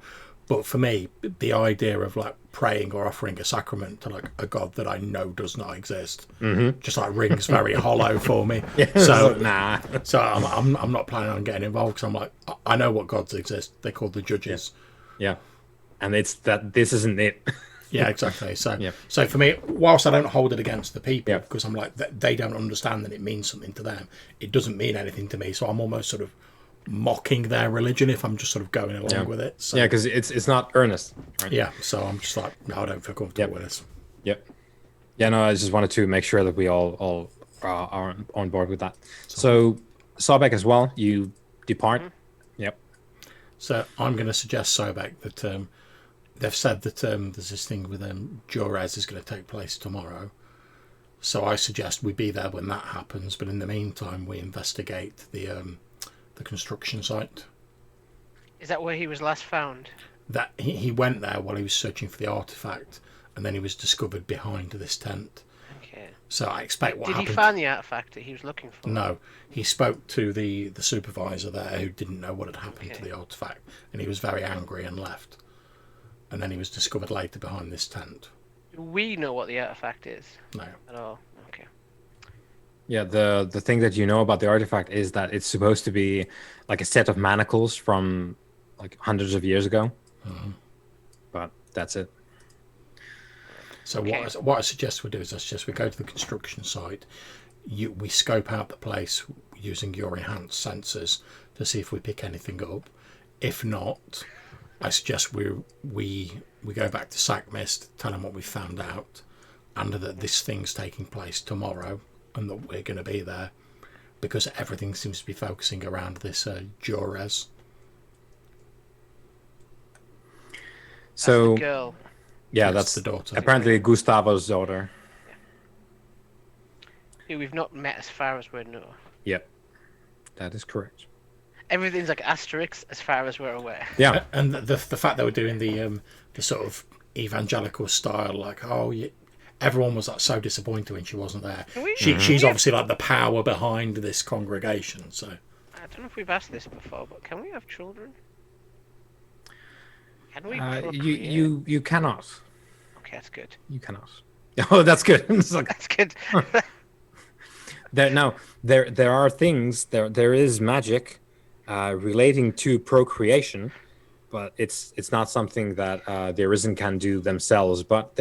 But for me, the idea of like praying or offering a sacrament to like a god that I know does not exist just like rings very hollow for me. So nah. So I'm not planning on getting involved because I'm like, I know what gods exist. They're called the judges. Yeah. And it's that this isn't it. Yeah, exactly. So for me, whilst I don't hold it against the people, because I'm like, they don't understand that it means something to them, it doesn't mean anything to me. So I'm almost sort of mocking their religion if I'm just sort of going along with it. So, yeah, because it's not earnest. Right? Yeah, so I'm just like, no, I don't feel comfortable with this. Yep. Yeah, no, I just wanted to make sure that we all are on board with that. So, Sobek as well, you depart. Yep. So I'm going to suggest Sobek that they've said that there's this thing with Jorez is going to take place tomorrow. So I suggest we be there when that happens, but in the meantime we investigate the construction site. Is that where he was last found? That he went there while he was searching for the artifact, and then he was discovered behind this tent. Okay. So I expect what happened. Did he find the artifact that he was looking for? No, he spoke to the supervisor there who didn't know what had happened to the artifact, and he was very angry and left. And then he was discovered later behind this tent. Do we know what the artifact is? No. At all? Okay. Yeah, the thing that you know about the artifact is that it's supposed to be like a set of manacles from like hundreds of years ago. But that's it. So what I suggest we do is we go to the construction site. We scope out the place using your enhanced sensors to see if we pick anything up. If not, I suggest we go back to Sackmist, tell him what we found out, and that this thing's taking place tomorrow, and that we're going to be there, because everything seems to be focusing around this Jorez. So that's the girl. Yeah, that's the daughter. Apparently Gustavo's daughter. Who we've not met as far as we know. Yep, that is correct. Everything's like asterisks as far as we're aware. Yeah, and the fact that we're doing the sort of evangelical style, like everyone was like so disappointed when she wasn't there. We, She's obviously like the power behind this congregation. So I don't know if we've asked this before, but can we have children? Can we? You cannot. Okay, that's good. You cannot. Oh, that's good. It's like, That's good. there are things. There is magic relating to procreation, but it's not something that the Arisen can do themselves. But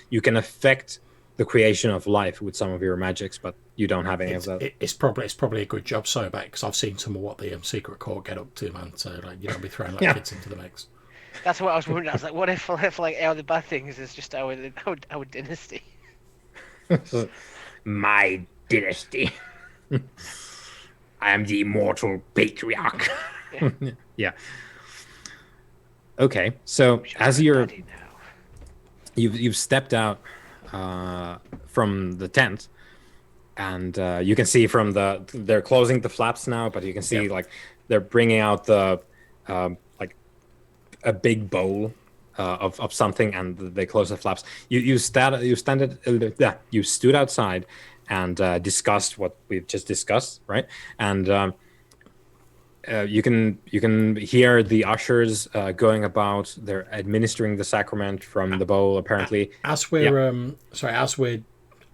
you can affect the creation of life with some of your magics, but you don't have any of that. It's probably a good job so back, because I've seen some of what the Secret Corps get up to, man. So like, you don't be throwing like kids into the mix. That's what I was wondering. I was like, what if like all the bad things is just our dynasty? My dynasty. I am the immortal patriarch. Yeah. Okay, so as you've stepped out from the tent, and you can see from they're closing the flaps now, but you can see like they're bringing out the like a big bowl of something, and they close the flaps. You stood outside and discussed what we've just discussed, right? And you can hear the ushers going about. They're administering the sacrament from the bowl, apparently. As we're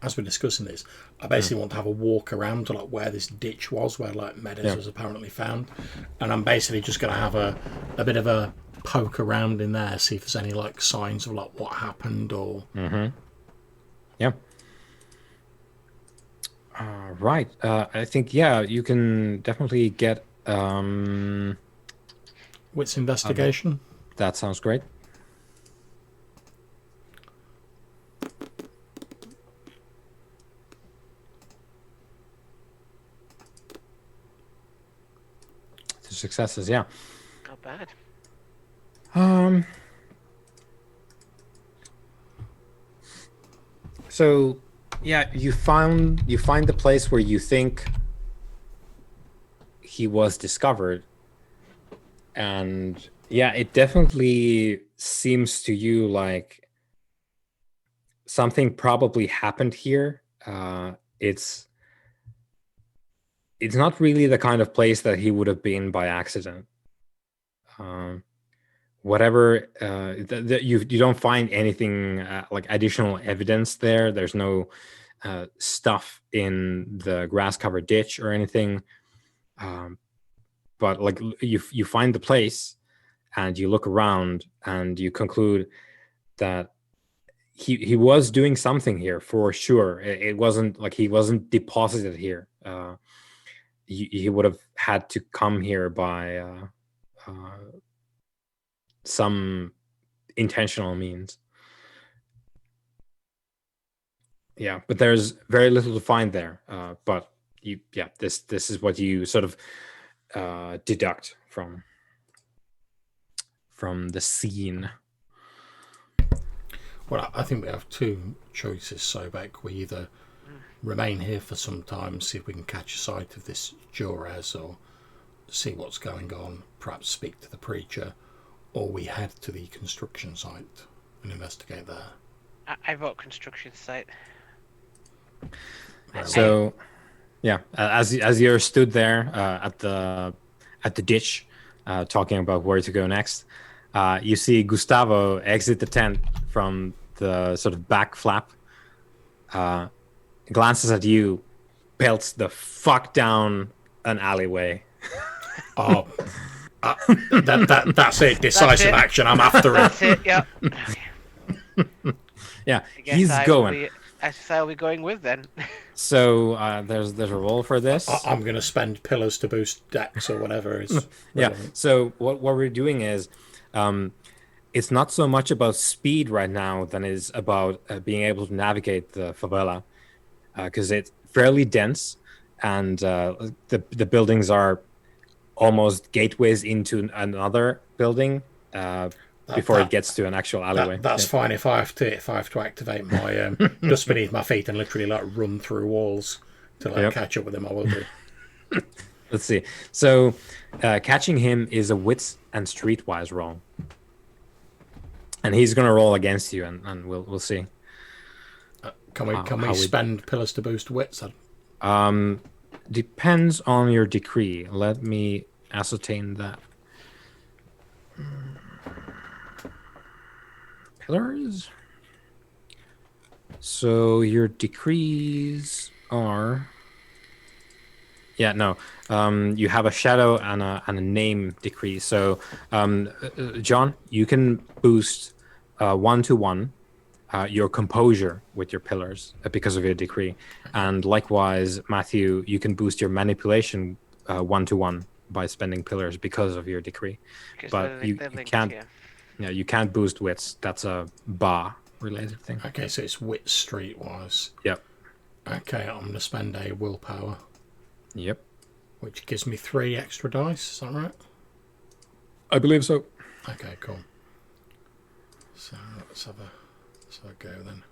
as we're discussing this, I basically want to have a walk around to like where this ditch was, where like Meadows was apparently found, and I'm basically just going to have a bit of a poke around in there, see if there's any like signs of like what happened or. Yeah. Right. I think you can definitely get. Wits investigation. That sounds great. Two successes, yeah. Not bad. So, you find the place where you think he was discovered, and it definitely seems to you like something probably happened here. It's not really the kind of place that he would have been by accident. Whatever you don't find anything like additional evidence there. There's no stuff in the grass covered ditch or anything. But like you find the place and you look around and you conclude that he was doing something here for sure. It wasn't like he wasn't deposited here. He would have had to come here by some intentional means. Yeah, but there's very little to find there. But this is what you sort of deduct from the scene. Well, I think we have two choices, Sobek. We either remain here for some time, see if we can catch a sight of this Juarez, or see what's going on, perhaps speak to the preacher, or we head to the construction site and investigate there. I vote construction site. So, as you're stood there at the ditch, talking about where to go next, you see Gustavo exit the tent from the sort of back flap, glances at you, pelts the fuck down an alleyway. Oh, that's it. Decisive action. I'm after it. That's it. Yeah. Yeah, he's going. I'll be going with then. So there's a roll for this. I'm going to spend pillars to boost dex or whatever is. Yeah. So what we're doing is, it's not so much about speed right now than it is about being able to navigate the favela, because it's fairly dense, and the buildings are almost gateways into another building before it gets to an actual alleyway. That's fine if I have to activate my dust beneath my feet and literally like run through walls to catch up with him. I will do. Let's see. So catching him is a wits and streetwise roll, and he's gonna roll against you, and we'll see. Can we spend pillars to boost wits then? Depends on your decree. Let me ascertain that. Pillars. So your decrees are. Yeah, no. You have a shadow and a name decree. So, John, you can boost 1-to-1 your composure with your pillars because of your decree, and likewise, Matthew, you can boost your manipulation 1-to-1 by spending pillars because of your decree. But you can't. Yeah, you can't boost wits. That's a bar related thing. Okay, so it's wit streetwise. Yep. Okay, I'm going to spend a willpower. Yep. Which gives me 3 extra dice, is that right? I believe so. Okay, cool. So let's have a go then.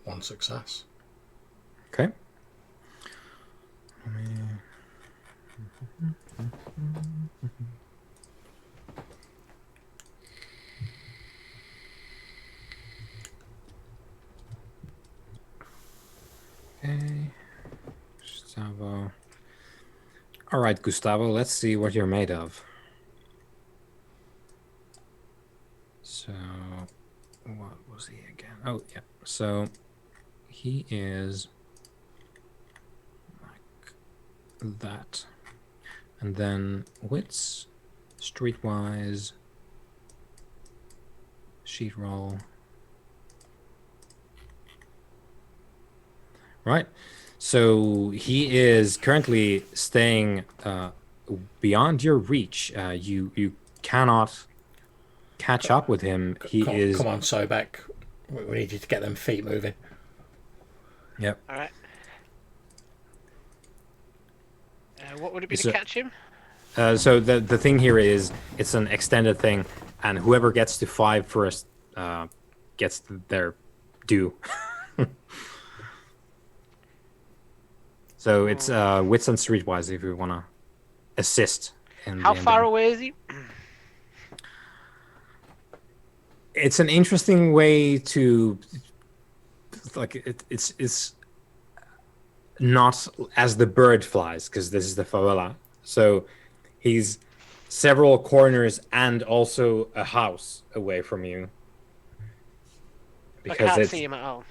One success. Okay. Okay. Gustavo. All right, Gustavo, let's see what you're made of. So, what was he again? Oh, yeah. So, he is like that. And then wits, streetwise, sheet roll. Right. So he is currently staying beyond your reach. You cannot catch up with him. Come on, Sobek. We need you to get them feet moving. Yep. All right. What would it be to catch him? So the thing here is it's an extended thing, and whoever gets to 5 first gets their due. So it's wits and streetwise if you want to assist. How far away is he? It's an interesting way to, like, it's not as the bird flies, because this is the favela. So he's several corners and also a house away from you. Because I can't see him at all.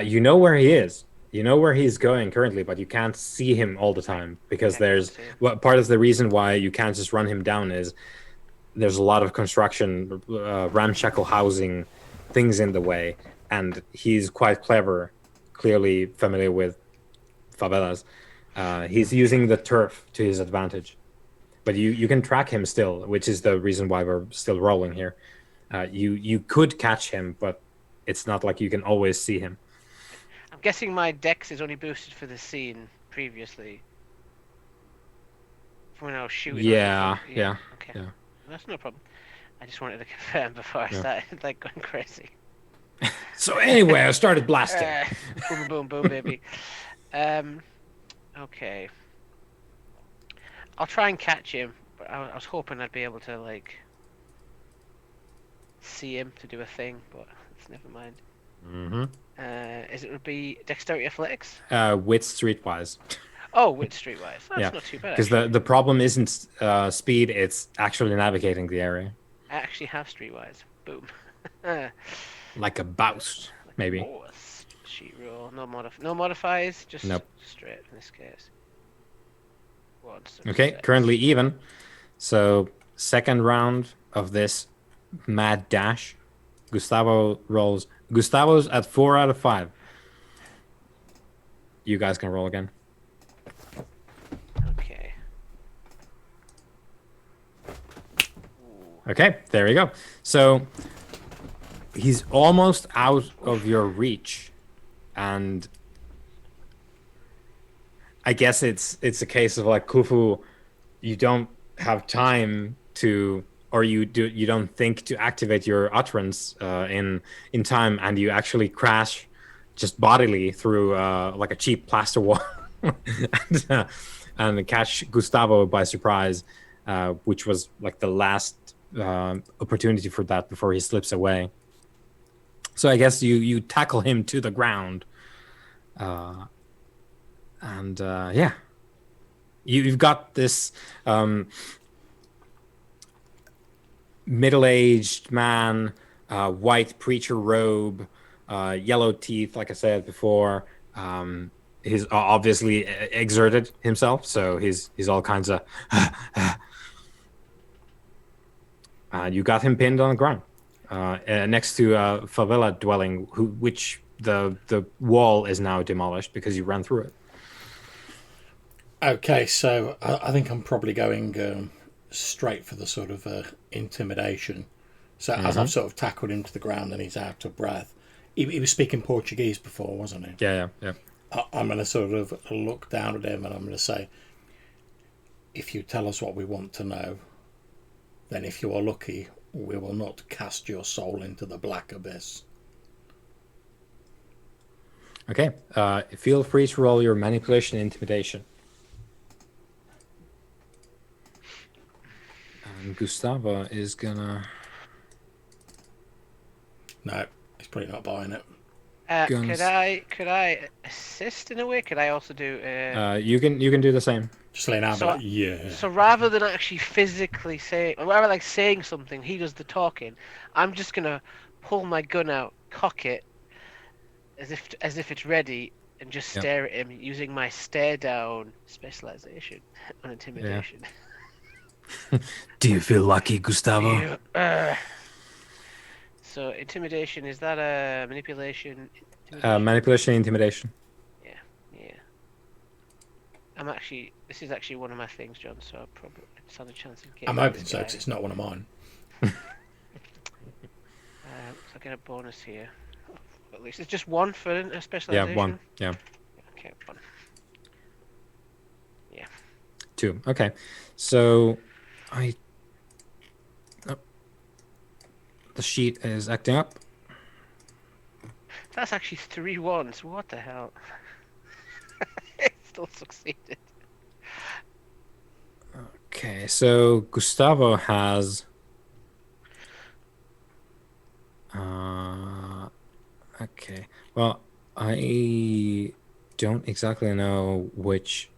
You know where he is. You know where he's going currently, but you can't see him all the time because part of the reason why you can't just run him down is there's a lot of construction, ramshackle housing, things in the way, and he's quite clever, clearly familiar with favelas. He's using the turf to his advantage, but you can track him still, which is the reason why we're still rolling here. You could catch him, but it's not like you can always see him. I'm guessing my dex is only boosted for the scene previously. From when I was shooting. Yeah. Okay. Yeah. That's no problem. I just wanted to confirm before I started going crazy. So anyway, I started blasting. Boom, boom, boom, baby. Okay. I'll try and catch him, but I was hoping I'd be able to see him to do a thing, but it's never mind. Mm-hmm. It would be dexterity athletics? Wit streetwise. Oh, wit streetwise. That's not too bad. Because the problem isn't speed; it's actually navigating the area. I actually have streetwise. Boom. Like a boust, maybe. Boss. Sheet roll. No modifiers. Just straight in this case. Okay, currently even. So second round of this mad dash. Gustavo rolls. Gustavo's at 4 out of 5. You guys can roll again. Okay. Okay, there you go. So he's almost out of your reach, and I guess it's a case of Khufu, you don't have time to, or you don't think to activate your utterance in time, and you actually crash just bodily through a cheap plaster wall. And, and catch Gustavo by surprise, which was like the last opportunity for that before he slips away. So I guess you tackle him to the ground, and yeah, you've got this middle-aged man, white preacher robe, yellow teeth, like I said before. He's obviously exerted himself, so he's all kinds of. You got him pinned on the ground next to a favela dwelling, which the wall is now demolished because you ran through it. Okay, so I think I'm probably going straight for the sort of intimidation. So as I've sort of tackled him to the ground and he's out of breath, he was speaking Portuguese before, wasn't he? Yeah. I'm going to sort of look down at him and I'm going to say, if you tell us what we want to know, then if you are lucky, we will not cast your soul into the black abyss. Okay. Feel free to roll your manipulation and intimidation. And Gustavo is gonna. No, he's probably not buying it. Could I assist in a way? Could I also do? You can do the same. Just laying out, like, yeah. So rather than actually physically saying, or rather like saying something, he does the talking. I'm just gonna pull my gun out, cock it, as if it's ready, and just stare at him using my stare down specialization on intimidation. Yeah. Do you feel lucky, Gustavo? So intimidation, is that a manipulation? Manipulation, intimidation. Yeah. This is actually one of my things, John. So I probably stand a chance of getting. I'm hoping so, because it's not one of mine. So I get a bonus here. At least it's just one for a specialization. Yeah, one. Yeah. Okay, one. Yeah. 2. Okay, so the sheet is acting up. That's actually 3 ones. What the hell? It still succeeded. Okay, so Gustavo has. Okay, well, I don't exactly know which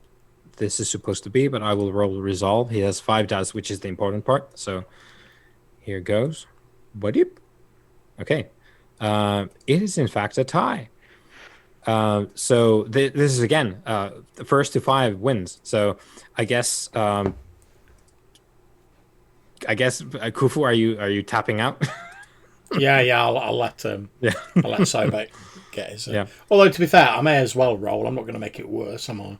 this is supposed to be, but I will roll resolve. He has 5 dice, which is the important part. So here goes. Okay. It is in fact a tie. So this is again the first to 5 wins. So I guess Kufu, are you tapping out? Yeah, I'll let I'll let Sobek get his. Yeah. Although to be fair, I may as well roll. I'm not going to make it worse, am I?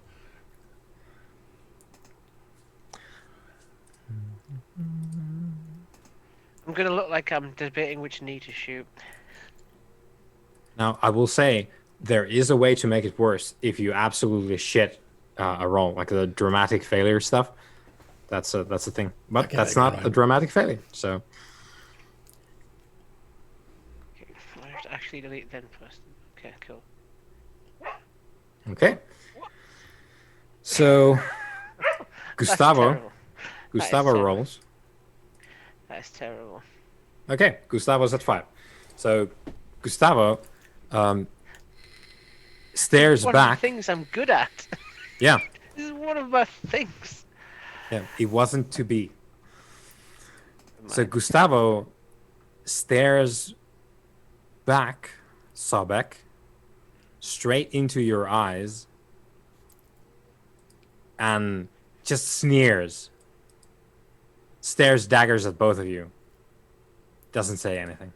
I'm gonna look like I'm debating which knee to shoot. Now I will say there is a way to make it worse if you absolutely shit a roll, like the dramatic failure stuff. That's a thing, but that's not a dramatic failure. So. Okay, I have to actually delete then first. Okay, cool. Okay. So Gustavo rolls. That's terrible. Okay, Gustavo's at 5. So Gustavo stares one back. Of the things I'm good at. Yeah. This is one of my things. Yeah, it wasn't to be. So Gustavo stares back, Sobek, straight into your eyes and just sneers. Stares daggers at both of you. Doesn't say anything.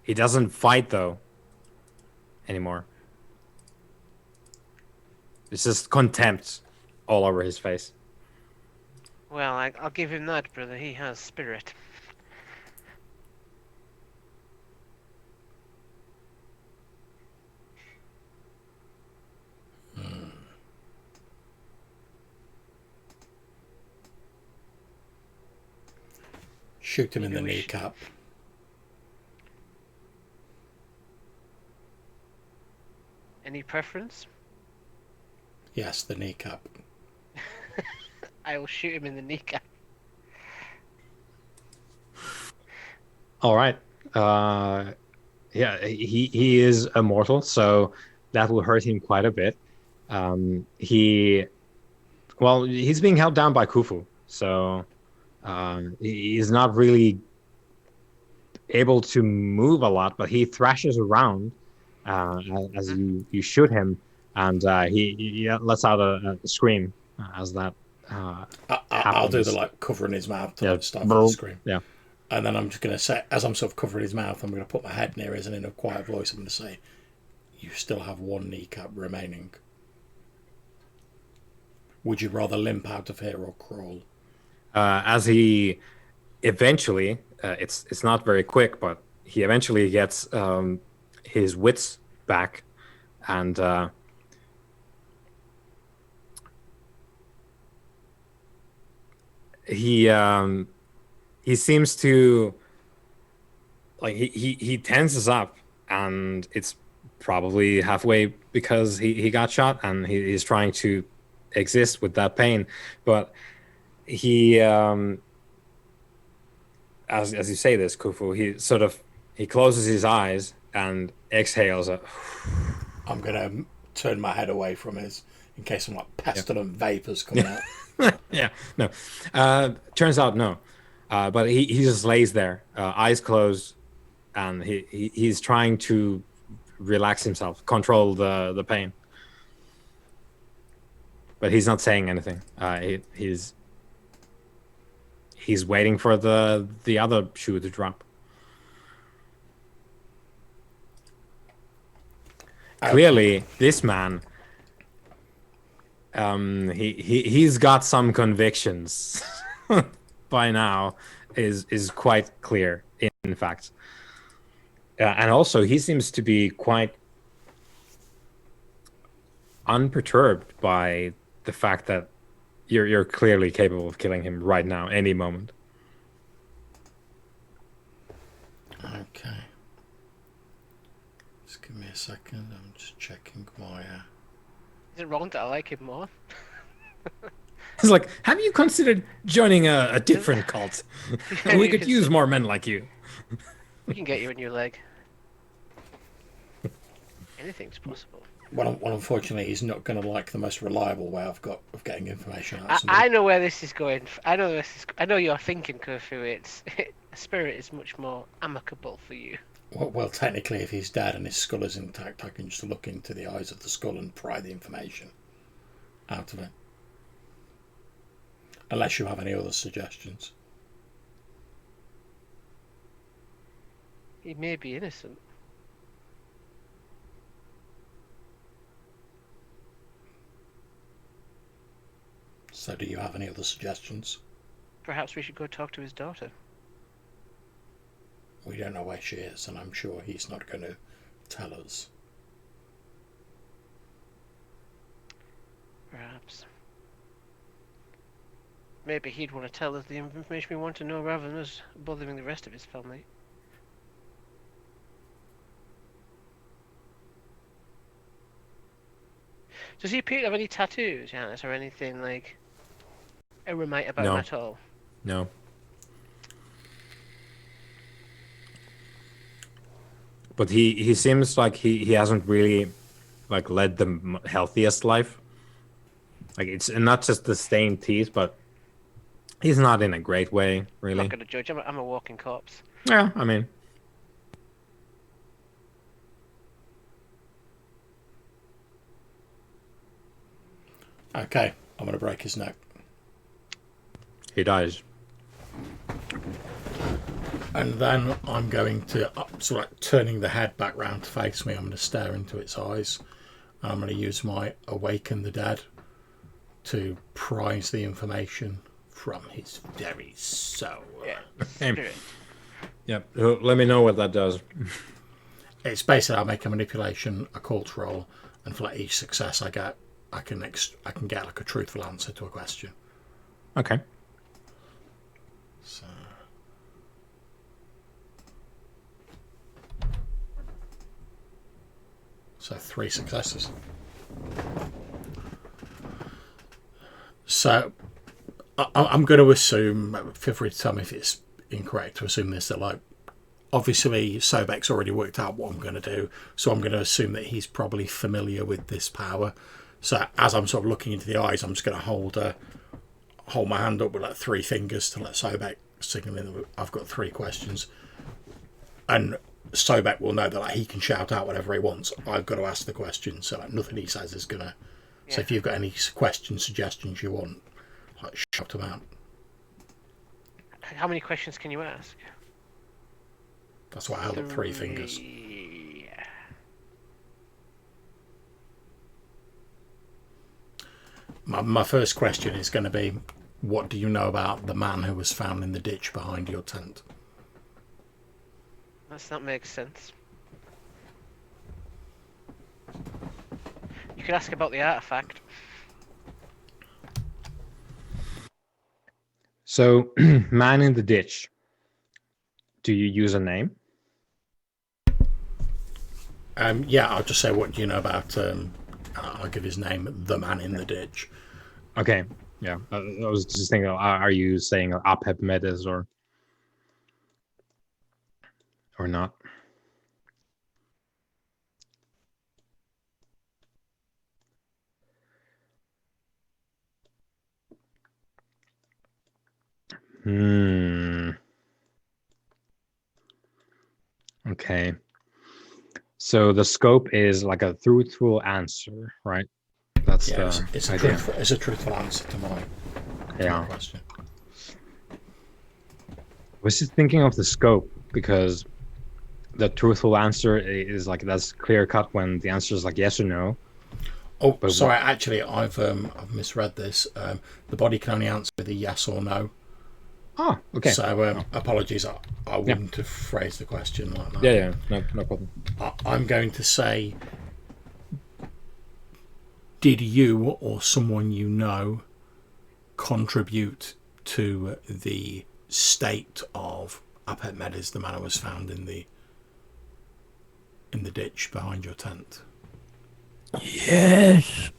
He doesn't fight, though, anymore. It's just contempt all over his face. Well, I'll give him that, brother. He has spirit. Shoot him in the kneecap. Any preference? Yes, the kneecap. I will shoot him in the kneecap. All right. Yeah, he is immortal, so that will hurt him quite a bit. He's being held down by Khufu, so he's not really able to move a lot, but he thrashes around as you shoot him, and he lets out a scream as that I'll do the happens. like covering his mouth to Yeah, like stifle the scream. yeah. And then I'm just going to say, as I'm sort of covering his mouth, I'm going to put my head near his, and in a quiet voice, I'm going to say, "You still have one kneecap remaining. Would you rather limp out of here or crawl?" As he eventually, it's not very quick, but he eventually gets his wits back, and he seems to like he tenses up, and it's probably halfway because he got shot, and he's trying to exist with that pain, but he as you say this, Khufu, he closes his eyes and exhales I'm going to turn my head away from his, in case some like pestilent vapors come out. yeah, no. Turns out no. But he just lays there, eyes closed, and he's trying to relax himself, control the pain. But he's not saying anything. He's waiting for the other shoe to drop. Clearly, this man, he's got some convictions by now, is quite clear, in fact. And also, he seems to be quite unperturbed by the fact that you're clearly capable of killing him right now, any moment. Okay. Just give me a second. I'm just checking my. Is it wrong that I like him more? It's like, have you considered joining a different cult? We could use more men like you. We can get you a new leg. Anything's possible. Well, unfortunately, he's not going to like the most reliable way I've got of getting information out of somebody. I know where this is going. I know you're thinking, Khufu. Spirit is much more amicable for you. Well, technically, if he's dead and his skull is intact, I can just look into the eyes of the skull and pry the information out of it. Unless you have any other suggestions. He may be innocent. So do you have any other suggestions? Perhaps we should go talk to his daughter. We don't know where she is, and I'm sure he's not going to tell us. Perhaps. Maybe he'd want to tell us the information we want to know rather than us bothering the rest of his family. Does he appear to have any tattoos, Janice, or anything like eremite about him at all? No. But he seems like he hasn't really like led the healthiest life. Like it's not just the stained teeth, but he's not in a great way, really. I'm not going to judge. I'm a walking corpse. Yeah, I mean. Okay, I'm going to break his neck. He dies. And then I'm going to, sort of like turning the head back round to face me, I'm going to stare into its eyes. And I'm going to use my Awaken the Dead to prise the information from his very soul. Yeah. Hey. Yep. Let me know what that does. It's basically I'll make a manipulation, a cult roll, and for like each success I get, I can get like a truthful answer to a question. Okay. So 3 successes. So I'm going to assume, feel free to tell me if it's incorrect to assume this, that like obviously Sobek's already worked out what I'm going to do, so I'm going to assume that he's probably familiar with this power. So as I'm sort of looking into the eyes, I'm just going to hold my hand up with like 3 fingers to let Sobek signal that I've got 3 questions, and Sobek will know that like, he can shout out whatever he wants. I've got to ask the question, so like, nothing he says is gonna. Yeah. So if you've got any questions, suggestions you want, like shout them out. How many questions can you ask? That's why I held up 3 fingers. My first question is going to be, what do you know about the man who was found in the ditch behind your tent? That makes sense. You could ask about the artifact. So, man in the ditch. Do you use a name? Yeah, I'll just say, what do you know about... I'll give his name, the man in the ditch. Okay, yeah. I was just thinking, are you saying Apep Medes or not? Okay. So the scope is like a truthful answer, right? That's it's a truthful answer to my question. I was just thinking of the scope because the truthful answer is like that's clear cut when the answer is like yes or no. Oh, but sorry. Actually, I've misread this. The body can only answer with a yes or no. Oh, okay. So apologies. I wouldn't have phrased the question like that. Yeah, no problem. I'm going to say, did you or someone you know contribute to the state of Apep Medes, the man who was found in the ditch behind your tent? Yes.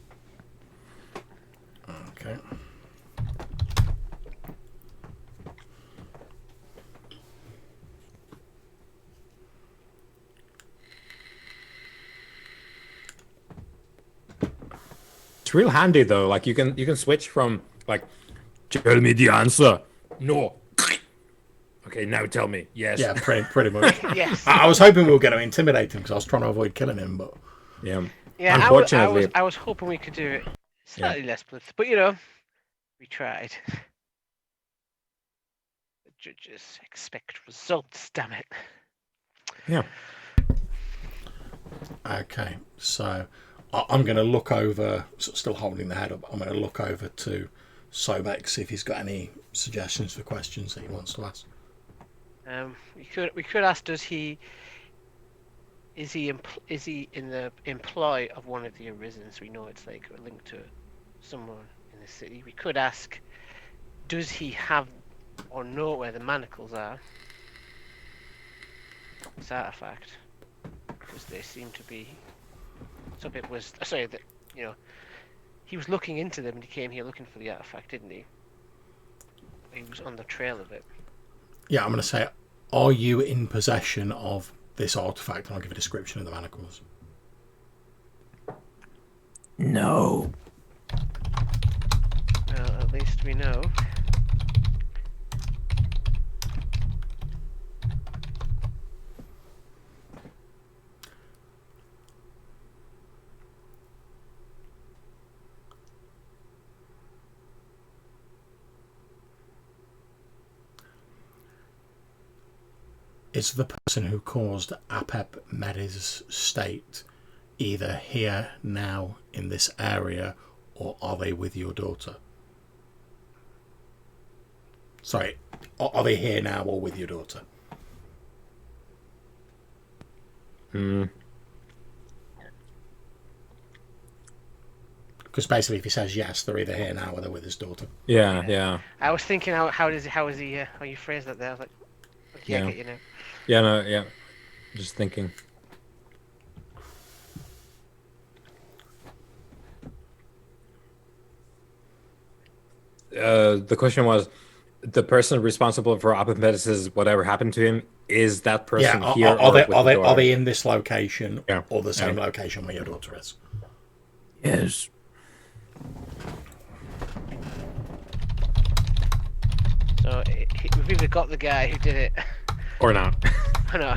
Okay. It's real handy though. Like you can switch from like, tell me the answer. No. Okay, now tell me. Yes. Yeah, pretty much. Yes. I was hoping we were going to intimidate him because I was trying to avoid killing him, but yeah. Unfortunately, I was hoping we could do it slightly less blitzed, but we tried. The judges expect results. Damn it. Yeah. Okay, so I'm going to look over, still holding the head up. I'm going to look over to Sobek, see if he's got any suggestions for questions that he wants to ask. We could ask, is he in the employ of one of the Arisens? We know it's like a link to someone in the city. We could ask, does he have or know where the manacles are? This artifact, because they seem to be. Some it was that he was looking into them and he came here looking for the artifact, didn't he? He was on the trail of it. Yeah, I'm going to say, are you in possession of this artifact? And I'll give a description of the manacles. No. Well, at least we know. Is the person who caused Apep Medes' state either here now in this area, or are they with your daughter? Sorry, are they here now or with your daughter? Because basically, if he says yes, they're either here now or they're with his daughter. Yeah. I was thinking, how you phrase that there? I was like, okay, I get you now. Yeah. Just thinking. the question was, the person responsible for appendicitis, whatever happened to him, is that person here are or they, with are the they, daughter? are they in this location Yeah. or the same location where your daughter is? Yes. So we've either got the guy who did it. Or not? I know.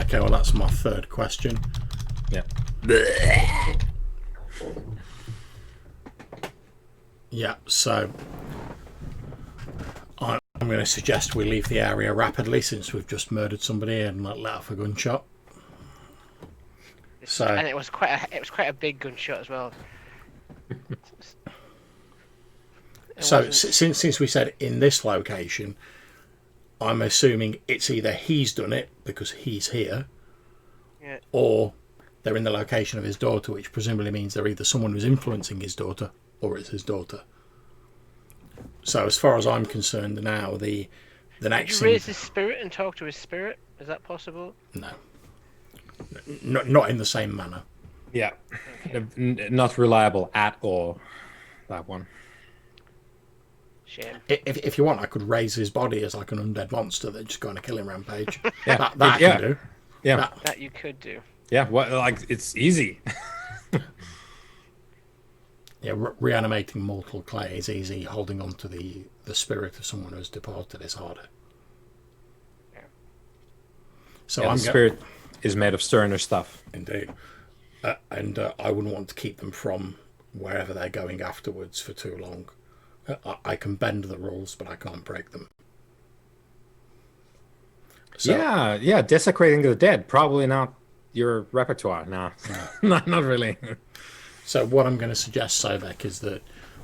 Okay, well, that's my third question. Yeah. Yeah, so I'm going to suggest we leave the area rapidly since we've just murdered somebody and let off a gunshot. So, and it was quite a big gunshot as well. So since we said in this location, I'm assuming it's either he's done it because he's here, or they're in the location of his daughter, which presumably means they're either someone who's influencing his daughter or it's his daughter. So as far as I'm concerned now, the next thing... Could you raise his spirit and talk to his spirit? Is that possible? No. Not in the same manner. Yeah. Okay. Not reliable at all, that one. Shame. If you want, I could raise his body as like an undead monster that just go on a killing rampage. Yeah, that I can do. Yeah, that you could do. Yeah, it's easy. Yeah, reanimating mortal clay is easy. Holding on to the spirit of someone who's departed is harder. Yeah. So the spirit is made of sterner stuff. Indeed, and I wouldn't want to keep them from wherever they're going afterwards for too long. I can bend the rules, but I can't break them. So, yeah, desecrating the dead, probably not your repertoire. No, not really. So what I'm going to suggest, Sobek, is that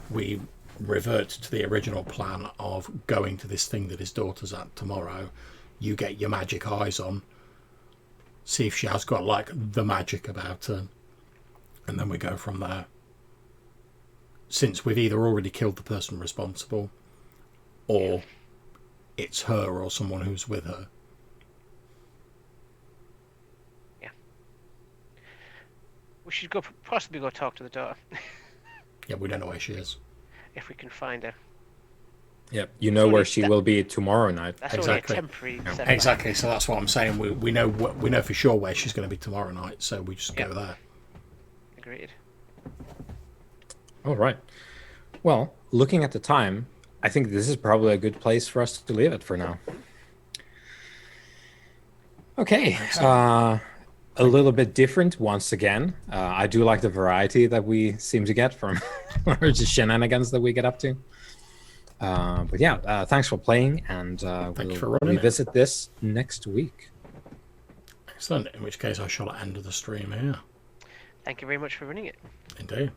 we revert to the original plan of going to this thing that his daughter's at tomorrow. You get your magic eyes on, see if she has got like the magic about her, and then we go from there. Since we've either already killed the person responsible, or it's her or someone who's with her. Yeah. We should possibly go talk to the daughter. Yeah, we don't know where she is. If we can find her. Yeah, you know where she will be tomorrow night. That's exactly. Only a temporary setback. Exactly, so that's what I'm saying. We know for sure where she's going to be tomorrow night, so we just go there. Agreed. All right. Well, looking at the time, I think this is probably a good place for us to leave it for now. Okay. A little bit different once again. I do like the variety that we seem to get from our shenanigans that we get up to. But yeah, thanks for playing, and we'll revisit this next week. Excellent. In which case, I shall end the stream here. Thank you very much for running it. Indeed.